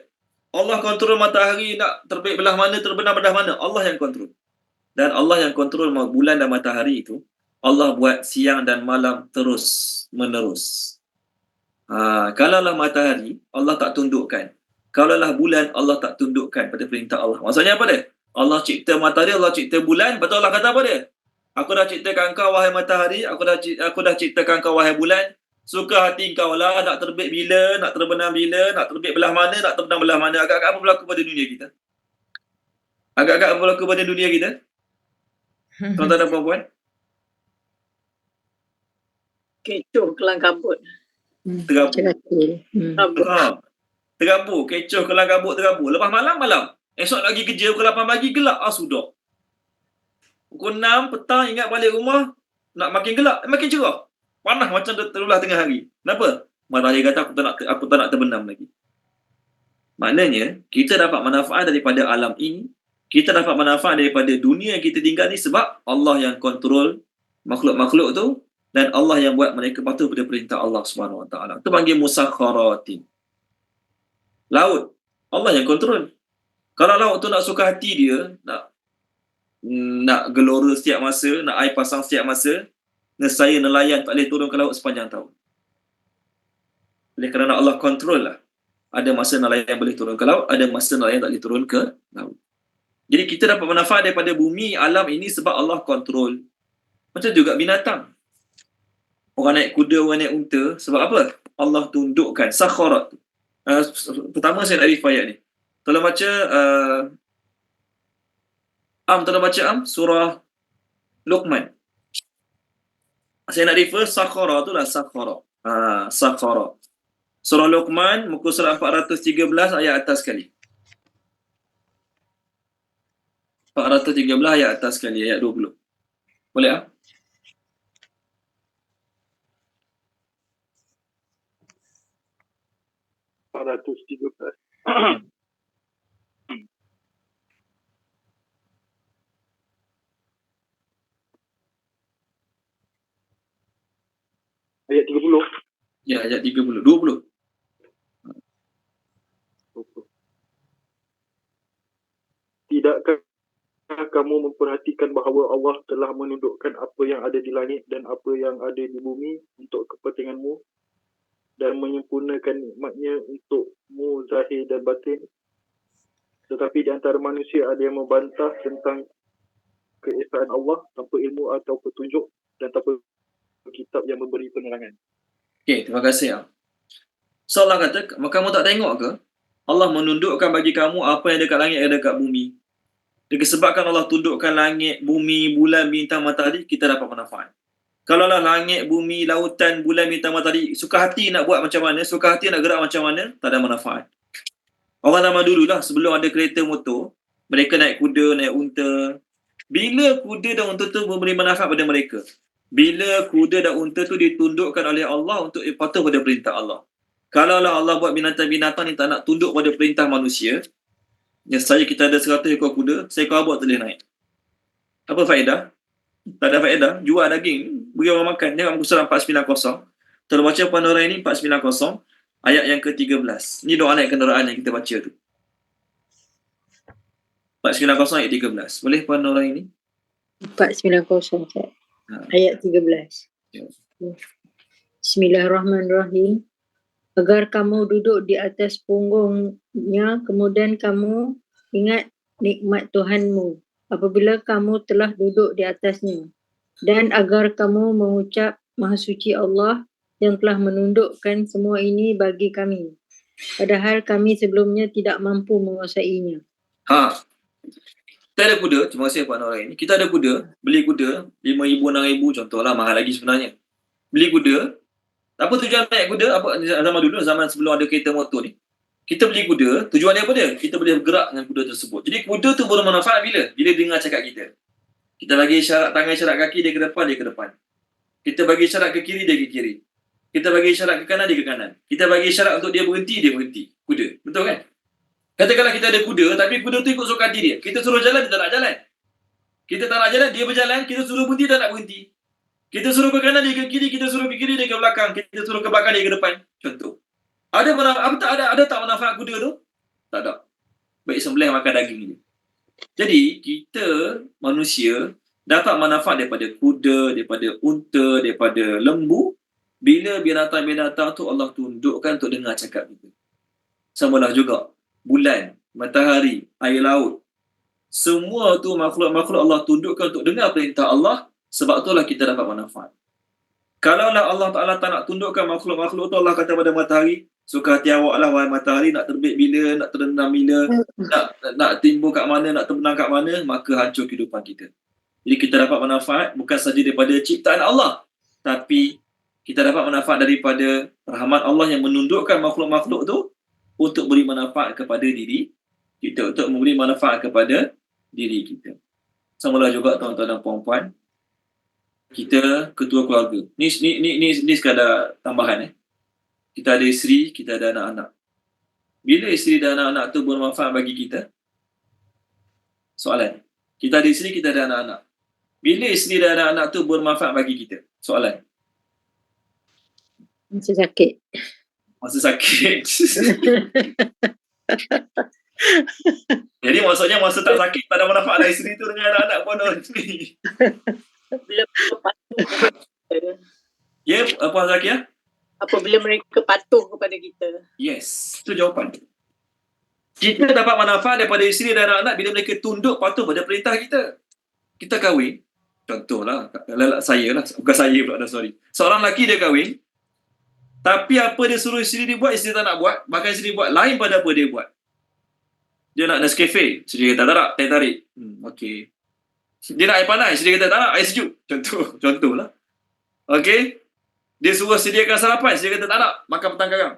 Allah kontrol matahari nak terbit belah mana, terbenam belah mana. Allah yang kontrol. Dan Allah yang kontrol bulan dan matahari itu, Allah buat siang dan malam terus menerus. Kalaulah matahari, Allah tak tundukkan. Kalaulah bulan, Allah tak tundukkan pada perintah Allah. Maksudnya apa dia? Allah cipta matahari, Allah cipta bulan. Betul Allah kata apa dia? Aku dah ciptakan kau wahai matahari, aku dah ciptakan kau wahai bulan. Suka hati kau lah, nak terbit bila, nak terbenam bila, nak terbit belah mana, nak terbenam belah mana. Agak-agak apa berlaku pada dunia kita? Agak-agak apa berlaku pada dunia kita? Tuan-tuan dan puan-puan? Kecoh kelang kabut. Tergabung. Tergabung, kecoh, kelang kabut, tergabung. Lepas malam. Esok lagi kerja, pukul 8 pagi, gelap. Sudah. Pukul 6 petang, ingat balik rumah, nak makin gelap, makin cerah. Panas macam terulah tengah hari. Kenapa? Matahari kata aku tak nak terbenam lagi. Maknanya, kita dapat manfaat daripada alam ini. Kita dapat manfaat daripada dunia yang kita tinggal ni sebab Allah yang kontrol makhluk-makhluk tu dan Allah yang buat mereka patuh pada perintah Allah Subhanahu Wa Taala. Itu panggil musakharatin. Laut, Allah yang kontrol. Kalau laut tu nak suka hati dia, nak gelora setiap masa, nak air pasang setiap masa, nescaya nelayan tak boleh turun ke laut sepanjang tahun. Oleh kerana Allah kontrol lah. Ada masa nelayan boleh turun ke laut, ada masa nelayan tak boleh turun ke laut. Jadi kita dapat manfaat daripada bumi, alam ini sebab Allah kontrol. Macam juga binatang. Orang naik kuda, orang naik unta, sebab apa? Allah tundukkan, sakharat. Pertama saya nak refer ayat ni. Tolong baca, tolong baca surah Luqman. Saya nak refer sakhara tu lah, sakhara. Sakhara. Surah Luqman, muka surat 413 ayat atas sekali. 413 ayat atas sekali, ayat 20. Boleh ? 413. Ayat 30. Ya, ayat 30. 20. Tidakkah kamu memperhatikan bahawa Allah telah menundukkan apa yang ada di langit dan apa yang ada di bumi untuk kepentinganmu dan menyempurnakan nikmatnya untukmu zahir dan batin? Tetapi di antara manusia ada yang membantah tentang keesaan Allah tanpa ilmu atau petunjuk dan tanpa kitab yang memberi penerangan. Okey, terima kasih. So Allah kata, kamu tak tengok ke? Allah menundukkan bagi kamu apa yang dekat langit dan dekat bumi. Disebabkan Allah tundukkan langit, bumi, bulan, bintang, matahari, kita dapat manfaat. Kalaulah langit, bumi, lautan, bulan, bintang, matahari suka hati nak buat macam mana, suka hati nak gerak macam mana, tak ada manfaat. Orang zaman dulu lah, sebelum ada kereta motor, mereka naik kuda, naik unta. Bila kuda dan unta tu memberi manfaat pada mereka? Bila kuda dan unta tu ditundukkan oleh Allah untuk patuh pada perintah Allah. Kalaulah Allah buat binatang-binatang ni tak nak tunduk pada perintah manusia, saya kita ada 100 ekor kuda, seekor abang tak boleh naik. Apa faedah? Tak ada faedah. Jual daging, beri orang makan. Tengok muka surah 490. Tolong baca panorama ini 490, ayat yang ke-13. Ini doa naik kenderaan yang kita baca tu. 490 ayat 13. Boleh panorama ini? 490 Ustaz. Ha. Ayat 13. Ya. Bismillahirrahmanirrahim. Agar kamu duduk di atas punggungnya, kemudian kamu ingat nikmat Tuhanmu apabila kamu telah duduk di atasnya, dan agar kamu mengucap Maha Suci Allah yang telah menundukkan semua ini bagi kami, padahal kami sebelumnya tidak mampu menguasainya. Kita ada kuda, terima kasih Pak Norai ini. Kita ada kuda, beli kuda 5,000, 6,000 contohlah, mahal lagi sebenarnya. Beli kuda, apa tujuan naik kuda? Apa zaman dulu, zaman sebelum ada kereta motor ni. Kita beli kuda, tujuan dia apa dia? Kita boleh bergerak dengan kuda tersebut. Jadi kuda tu bermanfaat bila? Bila dengar cakap kita. Kita bagi isyarat tangan, isyarat kaki, dia ke depan, dia ke depan. Kita bagi isyarat ke kiri, dia ke kiri. Kita bagi isyarat ke kanan, dia ke kanan. Kita bagi isyarat untuk dia berhenti, dia berhenti. Kuda, betul kan? Katakanlah kita ada kuda, tapi kuda tu ikut suka hati dia. Kita suruh jalan, dia tak nak jalan. Kita tak nak jalan, dia berjalan. Kita suruh berhenti, dia tak nak berhenti. Kita suruh ke kanan, dia ke kiri. Kita suruh ke kiri, dia ke belakang. Kita suruh ke belakang, dia ke depan. Contoh. Ada tak manfaat kuda tu? Tak ada. Baik sembelih makan daging je. Jadi, kita manusia dapat manfaat daripada kuda, daripada unta, daripada lembu, bila binatang-binatang tu Allah tundukkan untuk dengar cakap kita. Samalah juga bulan, matahari, air laut. Semua tu makhluk-makhluk Allah tundukkan untuk dengar perintah Allah, sebab itulah kita dapat manfaat. Kalaulah Allah Ta'ala tak nak tundukkan makhluk-makhluk tu, Allah kata pada matahari, suka hati awak lah wahai matahari, nak terbit bila, nak terbenam bila, nak timbul kat mana, nak terbenam kat mana, maka hancur kehidupan kita. Jadi kita dapat manfaat bukan saja daripada ciptaan Allah, tapi kita dapat manfaat daripada rahmat Allah yang menundukkan makhluk-makhluk tu untuk beri manfaat kepada diri kita, untuk memberi manfaat kepada diri kita. Samalah juga tuan-tuan dan puan-puan, kita ketua keluarga. Ni sekadar tambahan. Kita ada isteri, kita ada anak-anak. Bila isteri dan anak-anak tu bermanfaat bagi kita? Soalan. Kita ada isteri, kita ada anak-anak. Bila isteri dan anak-anak tu bermanfaat bagi kita? Soalan. Masa sakit. Masa sakit. Jadi maksudnya masa tak sakit, tak ada manfaat lah isteri tu dengan anak-anak pun orang isteri. Bila patuh kepada kita. Ya, apa Zakia? Apabila mereka patuh kepada kita. Yes, itu jawapan. Kita dapat manfaat daripada isteri dan anak-anak bila mereka tunduk patuh pada perintah kita. Kita kahwin, contohlah, saya lah, bukan saya pula dah, sorry. Seorang lelaki dia kahwin, tapi apa dia suruh isteri dia buat, isteri tak nak buat, bahkan isteri buat lain pada apa dia buat. Dia nak Nescafe, isteri kata tak nak, teh tarik. Okey. Dia nak air panas, isteri kata tak nak, air sejuk. Contohlah. Okey. Dia suruh sediakan sarapan, isteri kata tak nak, makan petang garang.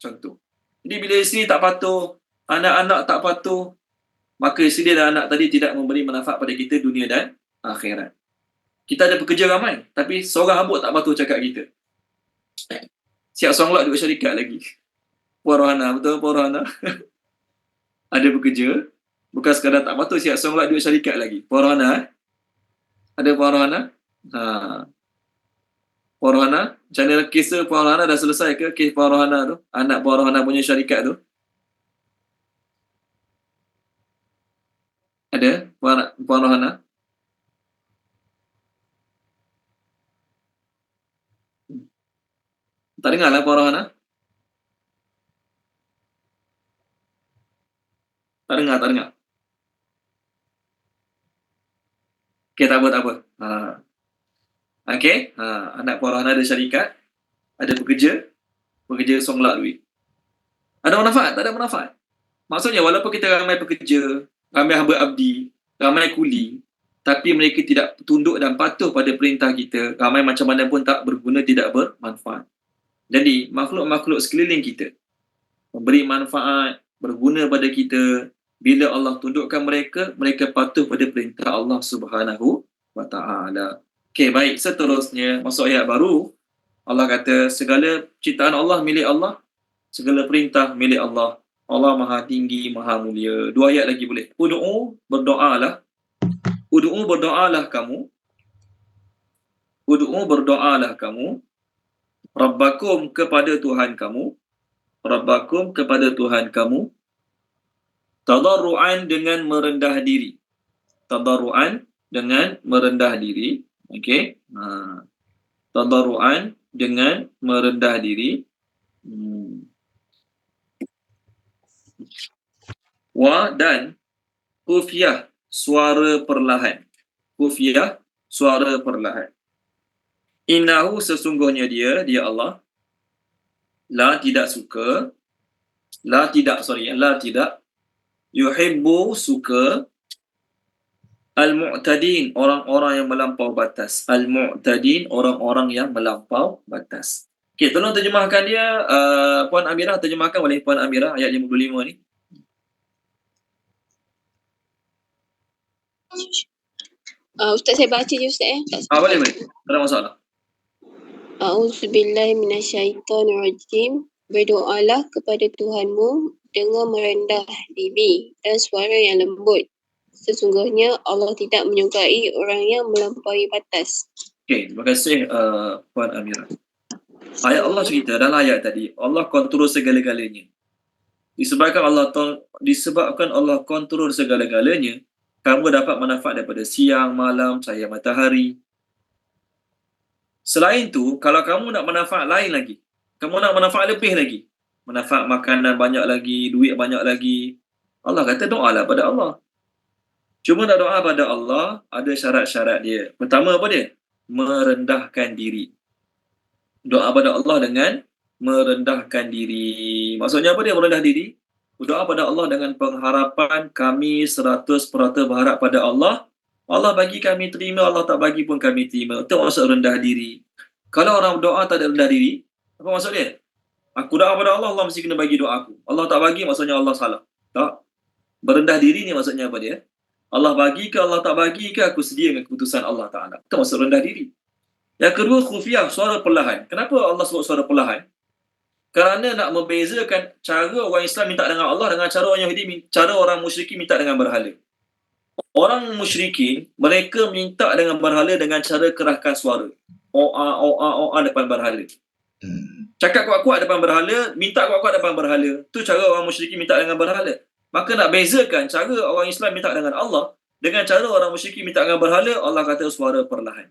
Contoh. Jadi bila isteri tak patuh, anak-anak tak patuh, maka isteri dan anak tadi tidak memberi manfaat pada kita dunia dan akhirat. Kita ada pekerja ramai, tapi seorang hambuk tak patuh cakap kita. Siap songlat duit syarikat lagi. Puan Rohana, betul Puan Rohana? Ada pekerja, bukan sekadar tak patuh, siap songlat duit syarikat lagi. Puan Rohana, ada Puan Rohana? Puan Rohana, macam mana kisah Puan Rohana dah selesai ke? Kes Puan Rohana tu, anak Puan Rohana punya syarikat tu. Ada Puan Rohana? Tak dengar lah Puan Rohana? Tak dengar. Okey, tak apa. Okey, anak Puan Rohana ada syarikat, ada pekerja songlak duit. Ada manfaat? Tak ada manfaat. Maksudnya walaupun kita ramai pekerja, ramai hamba abdi, ramai kuli, tapi mereka tidak tunduk dan patuh pada perintah kita, ramai macam mana pun tak berguna, tidak bermanfaat. Jadi makhluk-makhluk sekeliling kita memberi manfaat, berguna pada kita. Bila Allah tundukkan mereka, mereka patuh pada perintah Allah Subhanahu wa Ta'ala. Okey, baik. Seterusnya, masuk ayat baru. Allah kata, segala ciptaan Allah milik Allah, segala perintah milik Allah. Allah Maha Tinggi, Maha Mulia. 2 ayat lagi boleh. Berdoalah. Berdoalah kamu. Berdoalah kamu. Rabbakum kepada Tuhan kamu. Tadarru'an dengan merendah diri. Okey. Tadarru'an dengan merendah diri. Wa dan khufyah, suara perlahan. Innahu, sesungguhnya dia Allah, la tidak, yuhibbu, suka, al-mu'tadin, orang-orang yang melampau batas. Orang-orang yang melampau batas. Okey, tolong terjemahkan dia. Puan Amirah, terjemahkan oleh Puan Amirah ayat 55 ni. Ustaz, saya baca je Ustaz tak Boleh. Tak ada masalah. A'udzubillahi minasyaitonirrajim. Berdoalah kepada Tuhanmu dengan merendah diri dan suara yang lembut. Sesungguhnya Allah tidak menyukai orang yang melampaui batas. Okey, terima kasih Puan Amirah. Ayat Allah cerita dalam ayat tadi, Allah kontrol segala-galanya. Disebabkan Allah kontrol segala-galanya, kamu dapat manfaat daripada siang, malam, cahaya matahari. Selain tu, kalau kamu nak manfaat lain lagi, kamu nak manfaat lebih lagi, manfaat makanan banyak lagi, duit banyak lagi, Allah kata doalah pada Allah. Cuma nak doa pada Allah, ada syarat-syarat dia. Pertama apa dia? Merendahkan diri. Doa pada Allah dengan merendahkan diri. Maksudnya apa dia merendah diri? Berdoa pada Allah dengan pengharapan kami 100% berharap pada Allah. Allah bagi kami terima, Allah tak bagi pun kami terima. Itu maksud rendah diri. Kalau orang berdoa tak ada rendah diri, apa maksud dia? Aku doa pada Allah, Allah mesti kena bagi doa aku. Allah tak bagi, maksudnya Allah salah. Tak. Berendah diri ni maksudnya apa dia? Allah bagi ke Allah tak bagi ke, aku sedia dengan keputusan Allah Ta'ala. Itu maksud rendah diri. Yang kedua, khufiyah, suara perlahan. Kenapa Allah sebut suara perlahan? Kerana nak membezakan cara orang Islam minta dengan Allah dengan cara orang Yahudi, cara orang musyrikin minta dengan berhala. Orang musyrikin, mereka minta dengan berhala dengan cara kerahkan suara. Oa depan berhala. Cakap kuat-kuat depan berhala, minta kuat-kuat depan berhala. Tu cara orang musyrikin minta dengan berhala. Maka nak bezakan cara orang Islam minta dengan Allah dengan cara orang musyrikin minta dengan berhala, Allah kata suara perlahan.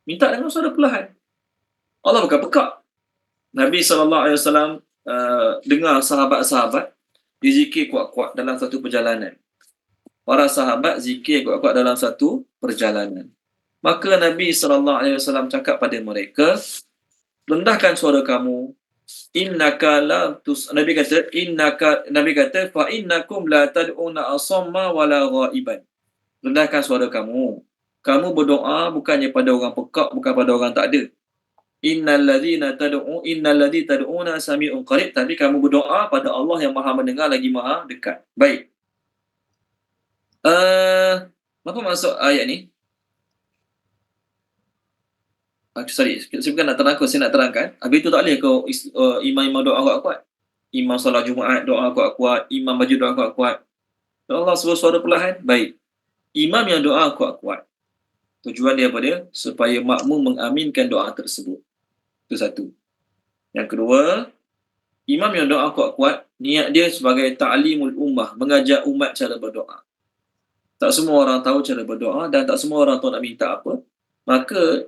Minta dengan suara perlahan. Allah bukan pekak. Nabi SAW dengar sahabat-sahabat dizikir kuat-kuat dalam satu perjalanan. Para sahabat zikir kuat-kuat dalam satu perjalanan. Maka Nabi SAW cakap pada mereka, rendahkan suara kamu. Nabi kata fa innakum la tad'una asamma wala ghaiban. Rendahkan suara kamu. Kamu berdoa bukannya pada orang pekak, bukan pada orang tak ada. Innal ladzi tad'una sami'un qarib. Tapi kamu berdoa pada Allah yang Maha mendengar lagi Maha dekat. Baik. Apa maksud ayat ni? Sorry, saya bukan nak terangkan, saya nak terangkan. Habis tu tak boleh kau imam doa kuat-kuat. Imam solat Jumaat doa kuat-kuat, imam baju doa kuat-kuat. Allah suruh suara perlahan, baik. Imam yang doa kuat-kuat, tujuan dia apa dia? Supaya makmum mengaminkan doa tersebut. Itu satu. Yang kedua, imam yang doa kuat-kuat, niat dia sebagai ta'limul ummah, mengajak umat cara berdoa. Tak semua orang tahu cara berdoa dan tak semua orang tahu nak minta apa. Maka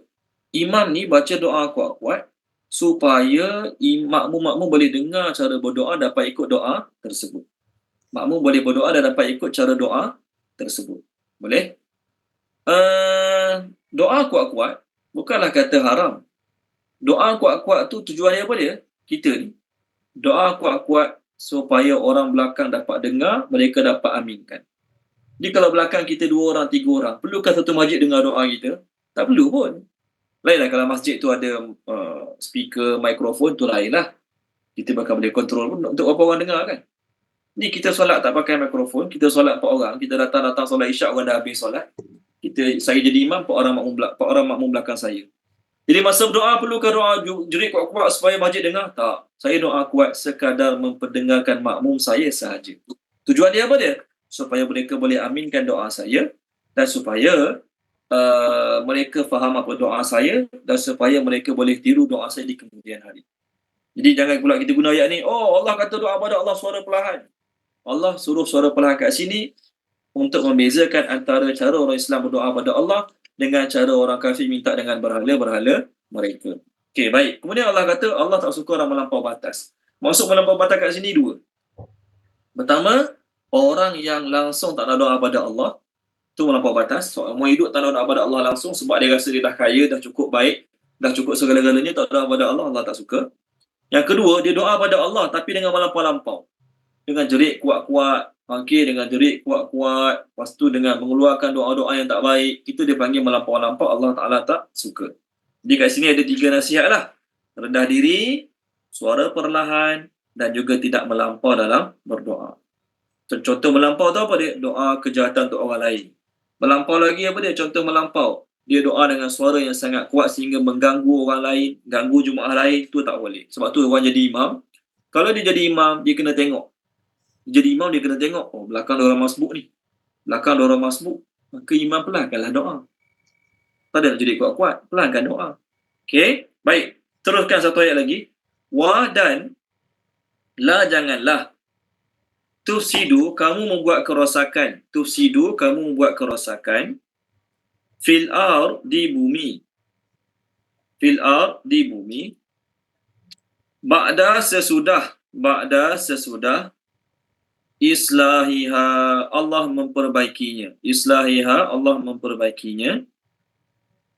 imam ni baca doa kuat-kuat supaya makmum boleh dengar cara berdoa, dapat ikut doa tersebut. Makmum boleh berdoa dan dapat ikut cara doa tersebut. Boleh? Doa kuat-kuat bukanlah kata haram. Doa kuat-kuat tu tujuannya apa dia? Kita ni. Doa kuat-kuat supaya orang belakang dapat dengar, mereka dapat aminkan. Jadi kalau belakang kita 2 orang, 3 orang, perlukah satu masjid dengar doa kita? Tak perlu pun. Lainlah kalau masjid tu ada speaker, mikrofon, tu lainlah. Kita bakal boleh kontrol pun untuk berapa orang dengar kan. Ni kita solat tak pakai mikrofon, kita solat 4 orang, kita datang solat isyak, orang dah habis solat. Saya jadi imam, 4 orang makmum belakang saya. Jadi masa berdoa, perlukah doa jerit kuat-kuat supaya masjid dengar? Tak. Saya doa kuat sekadar memperdengarkan makmum saya sahaja. Tujuan dia apa dia? Supaya mereka boleh aminkan doa saya dan supaya mereka faham apa doa saya dan supaya mereka boleh tiru doa saya di kemudian hari. Jadi jangan pula kita guna ayat ni, oh Allah kata doa pada Allah suara perlahan. Allah suruh suara perlahan kat sini untuk membezakan antara cara orang Islam berdoa pada Allah dengan cara orang kafir minta dengan berhala-berhala mereka. Okey, baik. Kemudian Allah kata Allah tak suka orang melampau batas. Maksud melampau batas kat sini 2. Pertama, orang yang langsung tak nak doa pada Allah, tu melampau batas. Mau hidup tak nak doa pada Allah langsung sebab dia rasa dia dah kaya, dah cukup baik, dah cukup segala-galanya, tak doa pada Allah, Allah tak suka. Yang kedua, dia doa pada Allah tapi dengan melampau-lampau. Dengan jerit kuat-kuat, dengan jerit kuat-kuat, lepas tu dengan mengeluarkan doa-doa yang tak baik, itu dia panggil melampau-lampau, Allah Ta'ala tak suka. Jadi kat sini ada 3 nasihat lah. Rendah diri, suara perlahan, dan juga tidak melampau dalam berdoa. Contoh melampau tu apa dia? Doa kejahatan untuk orang lain. Melampau lagi apa dia? Contoh melampau, dia doa dengan suara yang sangat kuat sehingga mengganggu orang lain, ganggu jemaah lain, tu tak boleh. Sebab tu orang jadi imam, kalau dia jadi imam, dia kena tengok. Jadi imam dia kena tengok, oh belakang ada orang masbuk ni. Belakang ada orang masbuk, maka imam pelankanlah doa. Tak ada nak jadi kuat-kuat, pelankan doa. Okey, baik. Teruskan satu ayat lagi. Wa dan la janganlah. Tufsidu, kamu membuat kerosakan. Tufsidu, kamu membuat kerosakan. Fil ar, di bumi. Fil ar, di bumi. Ba'da sesudah. Islahiha, Allah memperbaikinya. Islahiha, Allah memperbaikinya.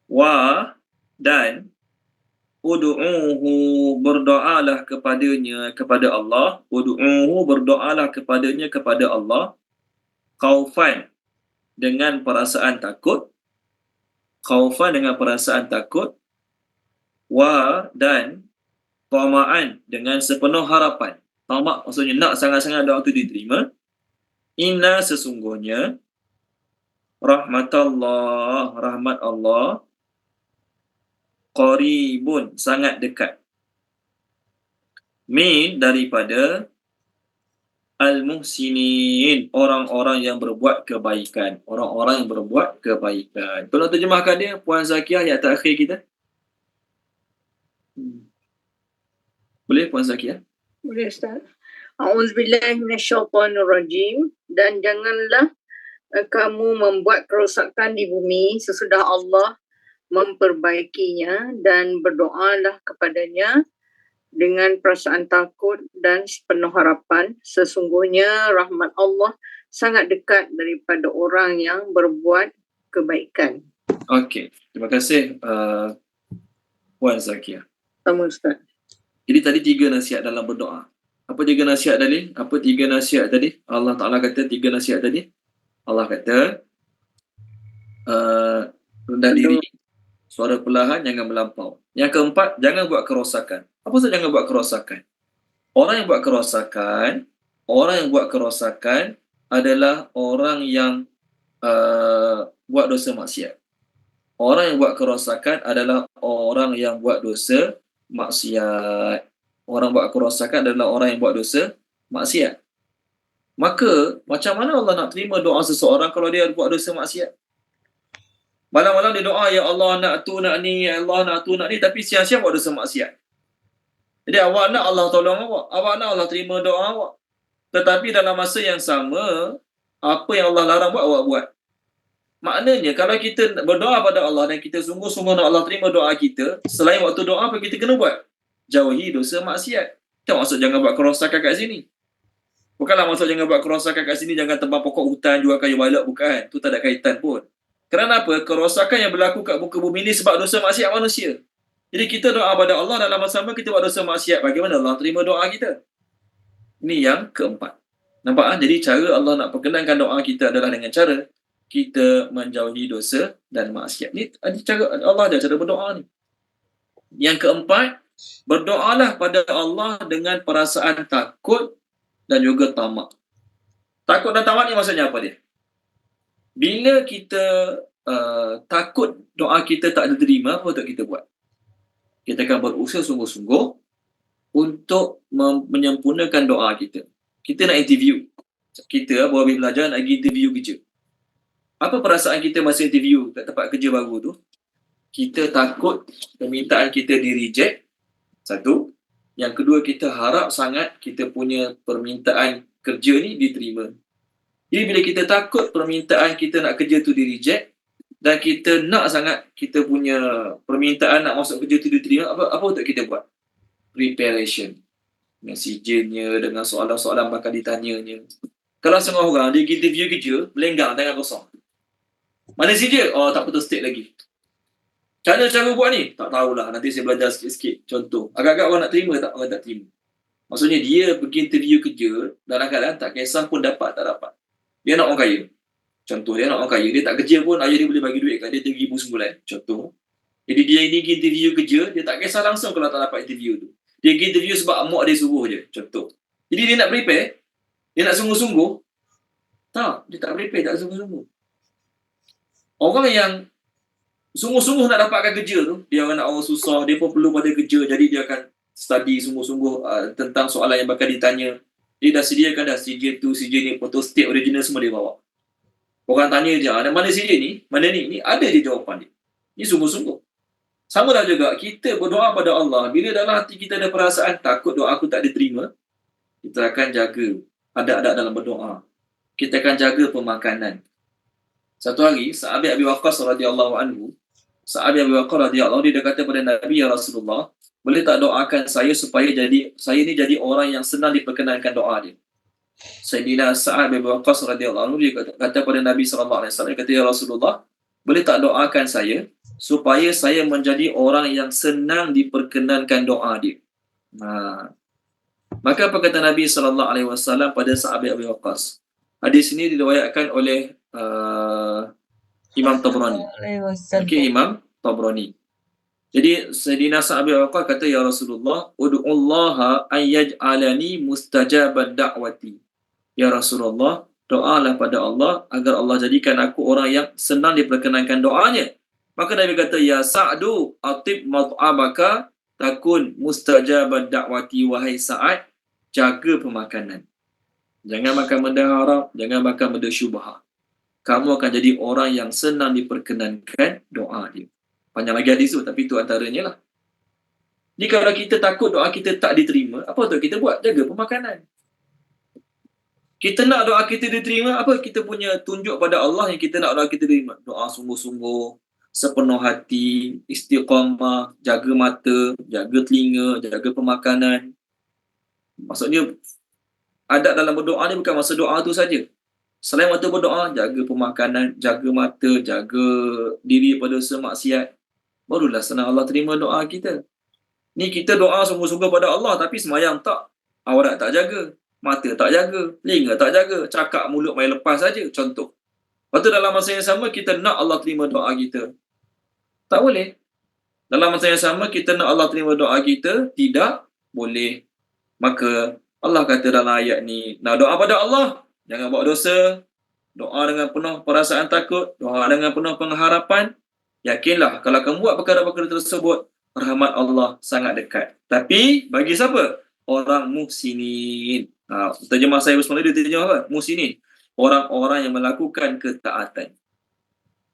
Wa, dan ud'uhu, berdoalah kepadanya, kepada Allah. Ud'uhu, berdoalah kepadanya, kepada Allah. Khaufan, dengan perasaan takut. Khaufan, dengan perasaan takut. Wa, dan tama'an, dengan sepenuh harapan. Tamak maksudnya nak sangat-sangat doa itu diterima. Inna, sesungguhnya, rahmat Allah, qaribun, sangat dekat. Min, daripada al-muhsinin, orang-orang yang berbuat kebaikan. Orang-orang yang berbuat kebaikan. Tolong terjemahkan dia, Puan Zakiah, ayat terakhir kita. Boleh, Puan Zakiah? Boleh Ustaz. A'udzubillahi minasyaitonirrajim. Dan janganlah kamu membuat kerosakan di bumi sesudah Allah memperbaikinya, dan berdoalah kepadanya dengan perasaan takut dan sepenuh harapan. Sesungguhnya rahmat Allah sangat dekat daripada orang yang berbuat kebaikan. Okey, terima kasih Puan Zakiah. Sama Ustaz. Jadi tadi 3 nasihat dalam berdoa. Apa 3 nasihat tadi? Allah Ta'ala kata 3 nasihat tadi. Allah kata, rendah diri, suara perlahan, jangan melampau. Yang keempat, jangan buat kerosakan. Apa maksud jangan buat kerosakan? Orang yang buat kerosakan adalah orang yang buat dosa maksiat. Orang yang buat kerosakan adalah orang yang buat dosa maksiat. Orang buat kerosakan adalah orang yang buat dosa maksiat. Maka, macam mana Allah nak terima doa seseorang kalau dia buat dosa maksiat? Malam-malam dia doa, ya Allah nak tu nak ni, ya Allah nak tu nak ni, tapi siang-siang buat dosa maksiat. Jadi awak nak Allah tolong awak nak Allah terima doa awak. Tetapi dalam masa yang sama, apa yang Allah larang buat, awak buat. Maknanya kalau kita berdoa pada Allah dan kita sungguh-sungguh nak Allah terima doa kita, selain waktu doa apa kita kena buat? Jauhi dosa maksiat. Itu maksud jangan buat kerosakan kat sini. Bukanlah maksud jangan buat kerosakan kat sini, jangan tebang pokok hutan, jual kayu balak, bukan. Itu tak ada kaitan pun. Kerana apa? Kerosakan yang berlaku kat muka bumi ini sebab dosa maksiat manusia. Jadi kita doa pada Allah dalam masa sama kita buat dosa maksiat. Bagaimana Allah terima doa kita? Ini yang keempat. Nampak? Jadi cara Allah nak perkenankan doa kita adalah dengan cara kita menjauhi dosa dan maksiat. Ni ada cara Allah ada cara berdoa ni. Yang keempat, berdoalah pada Allah dengan perasaan takut dan juga tamak. Takut dan tamak ni maksudnya apa dia? Bila kita takut doa kita tak diterima, apa untuk kita buat? Kita akan berusaha sungguh-sungguh untuk menyempurnakan doa kita. Kita nak interview. Kita baru habis belajar nak pergi interview kerja. Apa perasaan kita masa interview kat tempat kerja baru tu? Kita takut permintaan kita di-reject. Satu. Yang kedua, kita harap sangat kita punya permintaan kerja ni diterima. Jadi bila kita takut permintaan kita nak kerja tu di-reject dan kita nak sangat kita punya permintaan nak masuk kerja tu diterima, apa untuk kita buat? Preparation. Dengan sijilnya, dengan soalan-soalan bakal ditanyanya. Kalau setengah orang dia pergi interview kerja, melenggang tangan kosong. Mana sijil? Oh, tak betul state lagi. Cara buat ni? Tak tahulah. Nanti saya belajar sikit-sikit. Contoh. Agak-agak orang nak terima tak? Orang tak terima. Maksudnya dia pergi interview kerja dalam keadaan tak kisah pun dapat tak dapat. Dia nak orang kaya. Contoh, dia nak orang kaya. Dia tak kerja pun ayah dia boleh bagi duit kat dia RM3,000 sebulan. Contoh. Jadi dia ini pergi interview kerja, dia tak kisah langsung kalau tak dapat interview tu. Dia pergi interview sebab mak dia suruh je. Contoh. Jadi dia nak prepare. Dia nak sungguh-sungguh. Tak. Dia tak prepare, tak sungguh-sungguh. Orang yang sungguh-sungguh nak dapatkan kerja tu, dia orang nak orang susah, dia pun perlu pada kerja, jadi dia akan study sungguh-sungguh tentang soalan yang bakal ditanya. Dia dah sediakan dah sijil tu, sijil ni, foto state original semua dia bawa. Orang tanya je, mana sijil ni? Mana ni? Ni ada je jawapan dia. Ni sungguh-sungguh. Sama lah juga, kita berdoa pada Allah, bila dalam hati kita ada perasaan takut doa aku tak diterima, kita akan jaga adab-adab dalam berdoa. Kita akan jaga pemakanan. Satu hari, sahabat Abi Waqqas radhiyallahu anhu, sahabat Abi Waqqas radhiyallahu anhu, dia kata pada Nabi, ya Rasulullah, boleh tak doakan saya supaya saya ni jadi orang yang senang diperkenankan doa dia. Sayyidina Sa'ad bin Waqqas radhiyallahu anhu, dia kata pada Nabi sallallahu alaihi wasallam, kata ya Rasulullah, boleh tak doakan saya supaya saya menjadi orang yang senang diperkenankan doa dia. Maka apa kata Nabi sallallahu alaihi wasallam pada sahabat Abi Waqqas? Hadis ini diriwayatkan oleh Imam Tabrani. Okey, Imam Tabrani. Jadi Sayyidina Sa'ad bin Waqqas kata, ya Rasulullah, ud'ullaha ayyaj'alani mustajabad da'wati. Ya Rasulullah, doalah pada Allah agar Allah jadikan aku orang yang senang diperkenankan doanya. Maka Nabi kata, ya Sa'du atib mat'abaka takun mustajabad da'wati. Wahai Sa'ad, jaga pemakanan. Jangan makan benda haram, jangan makan benda syubhah. Kamu akan jadi orang yang senang diperkenankan doa dia. Panjang lagi hadis tu, tapi itu antaranya lah. Jadi kalau kita takut doa kita tak diterima, apa tu kita buat? Jaga pemakanan. Kita nak doa kita diterima, apa kita punya tunjuk pada Allah yang kita nak doa kita diterima? Doa sungguh-sungguh, sepenuh hati, istiqamah, jaga mata, jaga telinga, jaga pemakanan. Maksudnya, adab dalam berdoa ni bukan masa doa tu saja. Selain waktu berdoa, jaga pemakanan, jaga mata, jaga diri pada dosa maksiat. Barulah senang Allah terima doa kita. Ni kita doa sungguh-sungguh pada Allah, tapi semayang tak. Aurat tak jaga. Mata tak jaga. Telinga tak jaga. Cakap mulut main lepas saja. Contoh. Lepas tu dalam masa yang sama, kita nak Allah terima doa kita. Tak boleh. Dalam masa yang sama, kita nak Allah terima doa kita. Tidak boleh. Maka Allah kata dalam ayat ni, nak doa pada Allah, jangan buat dosa. Doa dengan penuh perasaan takut. Doa dengan penuh pengharapan. Yakinlah, kalau kamu buat perkara-perkara tersebut, rahmat Allah sangat dekat. Tapi, bagi siapa? Orang muhsinin. Terjemah saya bersemula, dia terjemah apa? Muhsinin. Orang-orang yang melakukan ketaatan.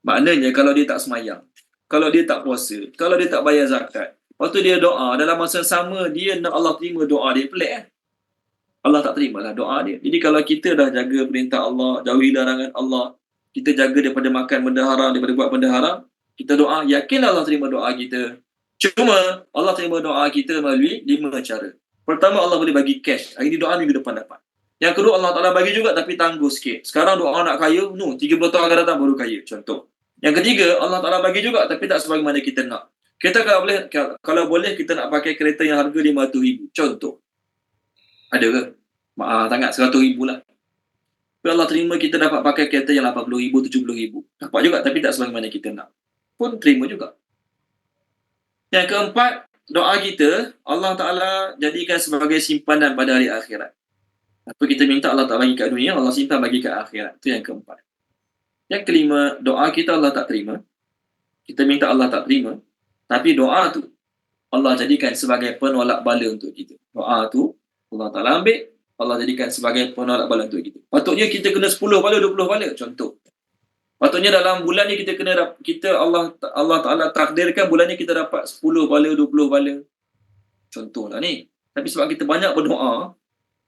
Maknanya, kalau dia tak semayang, kalau dia tak puasa, kalau dia tak bayar zakat, waktu dia doa, dalam masa sama, dia nak Allah terima doa dia. Pelik kan? Allah tak terimalah doa dia. Jadi kalau kita dah jaga perintah Allah, jauhi larangan Allah, kita jaga daripada makan benda haram, daripada buat benda haram, kita doa, yakinlah Allah terima doa kita. Cuma Allah terima doa kita melalui 5 cara. Pertama, Allah boleh bagi cash. Hari ni doa, minggu depan dapat. Yang kedua, Allah Ta'ala bagi juga tapi tangguh sikit. Sekarang doa nak kaya, 30 tahun akan datang baru kaya. Contoh. Yang ketiga, Allah Ta'ala bagi juga tapi tak sebagaimana kita nak. Kita kalau boleh kita nak pakai kereta yang harga RM500,000. Contoh. Ada ke? Sangat RM100,000 lah. Tapi Allah terima kita dapat pakai kereta yang 80,000, 70,000. Dapat juga tapi tak sebagaimana kita nak. Pun terima juga. Yang keempat, doa kita, Allah Ta'ala jadikan sebagai simpanan pada hari akhirat. Apa kita minta Allah Ta'ala bagi kat dunia, Allah simpan bagi kat akhirat. Itu yang keempat. Yang kelima, doa kita Allah tak terima. Kita minta Allah tak terima. Tapi doa tu, Allah jadikan sebagai penolak bala untuk kita. Doa tu, Allah Ta'ala ambil, Allah jadikan sebagai penolak bala untuk kita. Patutnya kita kena 10 bala, 20 bala. Contoh. Patutnya dalam bulan ni Allah Ta'ala takdirkan bulan ni kita dapat 10 bala, 20 bala. Contohlah ni. Tapi sebab kita banyak berdoa,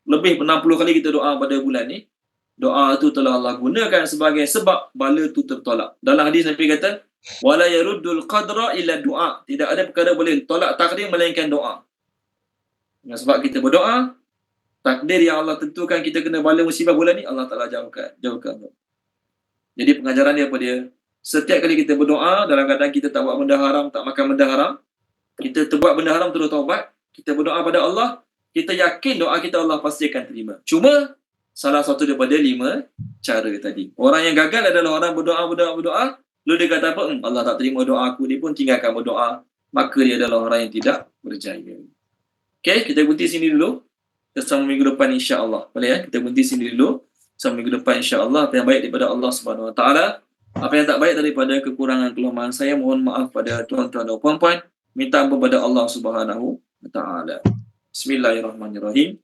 lebih 60 kali kita doa pada bulan ni, doa tu telah Allah gunakan sebagai sebab bala tu tertolak. Dalam hadis Nabi kata, wala yaruddul qadra illa du'a. Tidak ada perkara boleh tolak takdir melainkan doa. Dengan sebab kita berdoa, takdir yang Allah tentukan kita kena bala musibah bulan ni, Allah Ta'ala jauhkan. Jadi pengajaran dia apa dia? Setiap kali kita berdoa, dalam keadaan kita tak buat benda haram, tak makan benda haram, kita terbuat benda haram terus taubat, kita berdoa pada Allah, kita yakin doa kita Allah pasti akan terima. Cuma salah satu daripada 5 cara tadi. Orang yang gagal adalah orang berdoa, lalu dia kata apa? Allah tak terima doa aku, dia pun tinggalkan berdoa. Maka dia adalah orang yang tidak berjaya. Okey, kita berhenti sini dulu. Kita sambung minggu depan insya-Allah. Boleh ya? Kita berhenti sini dulu. Sampai minggu depan insya-Allah. Apa yang baik daripada Allah Subhanahu Wa Taala, apa yang tak baik daripada kekurangan kelemahan saya, mohon maaf pada tuan-tuan dan puan-puan. Minta ampun pada Allah Subhanahu Wa Taala. Bismillahirrahmanirrahim.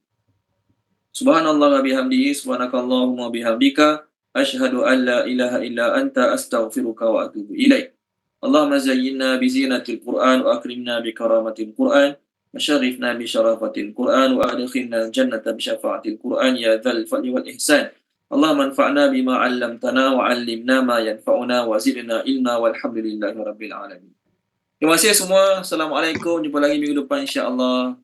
Subhanallah wa bihamdihi, subhanakallahumma bihamdika, asyhadu an la ilaha illa anta, astaghfiruka wa atubu ilaik. Allahumma zayyinna bi zinatil Qur'an wa akrimna bi karamatil Qur'an. Masyarifna bi syarafatil Qur'an wa adkhilna jannata bi syafaatil Qur'an ya dzal fadli wal ihsan. Allahumma anfa'na bima 'allamtana wa 'allimna ma yanfa'una wa zidna ilma walhamdulillahi rabbil alamin. Terima kasih semua. Assalamualaikum. Jumpa lagi minggu depan insya-Allah.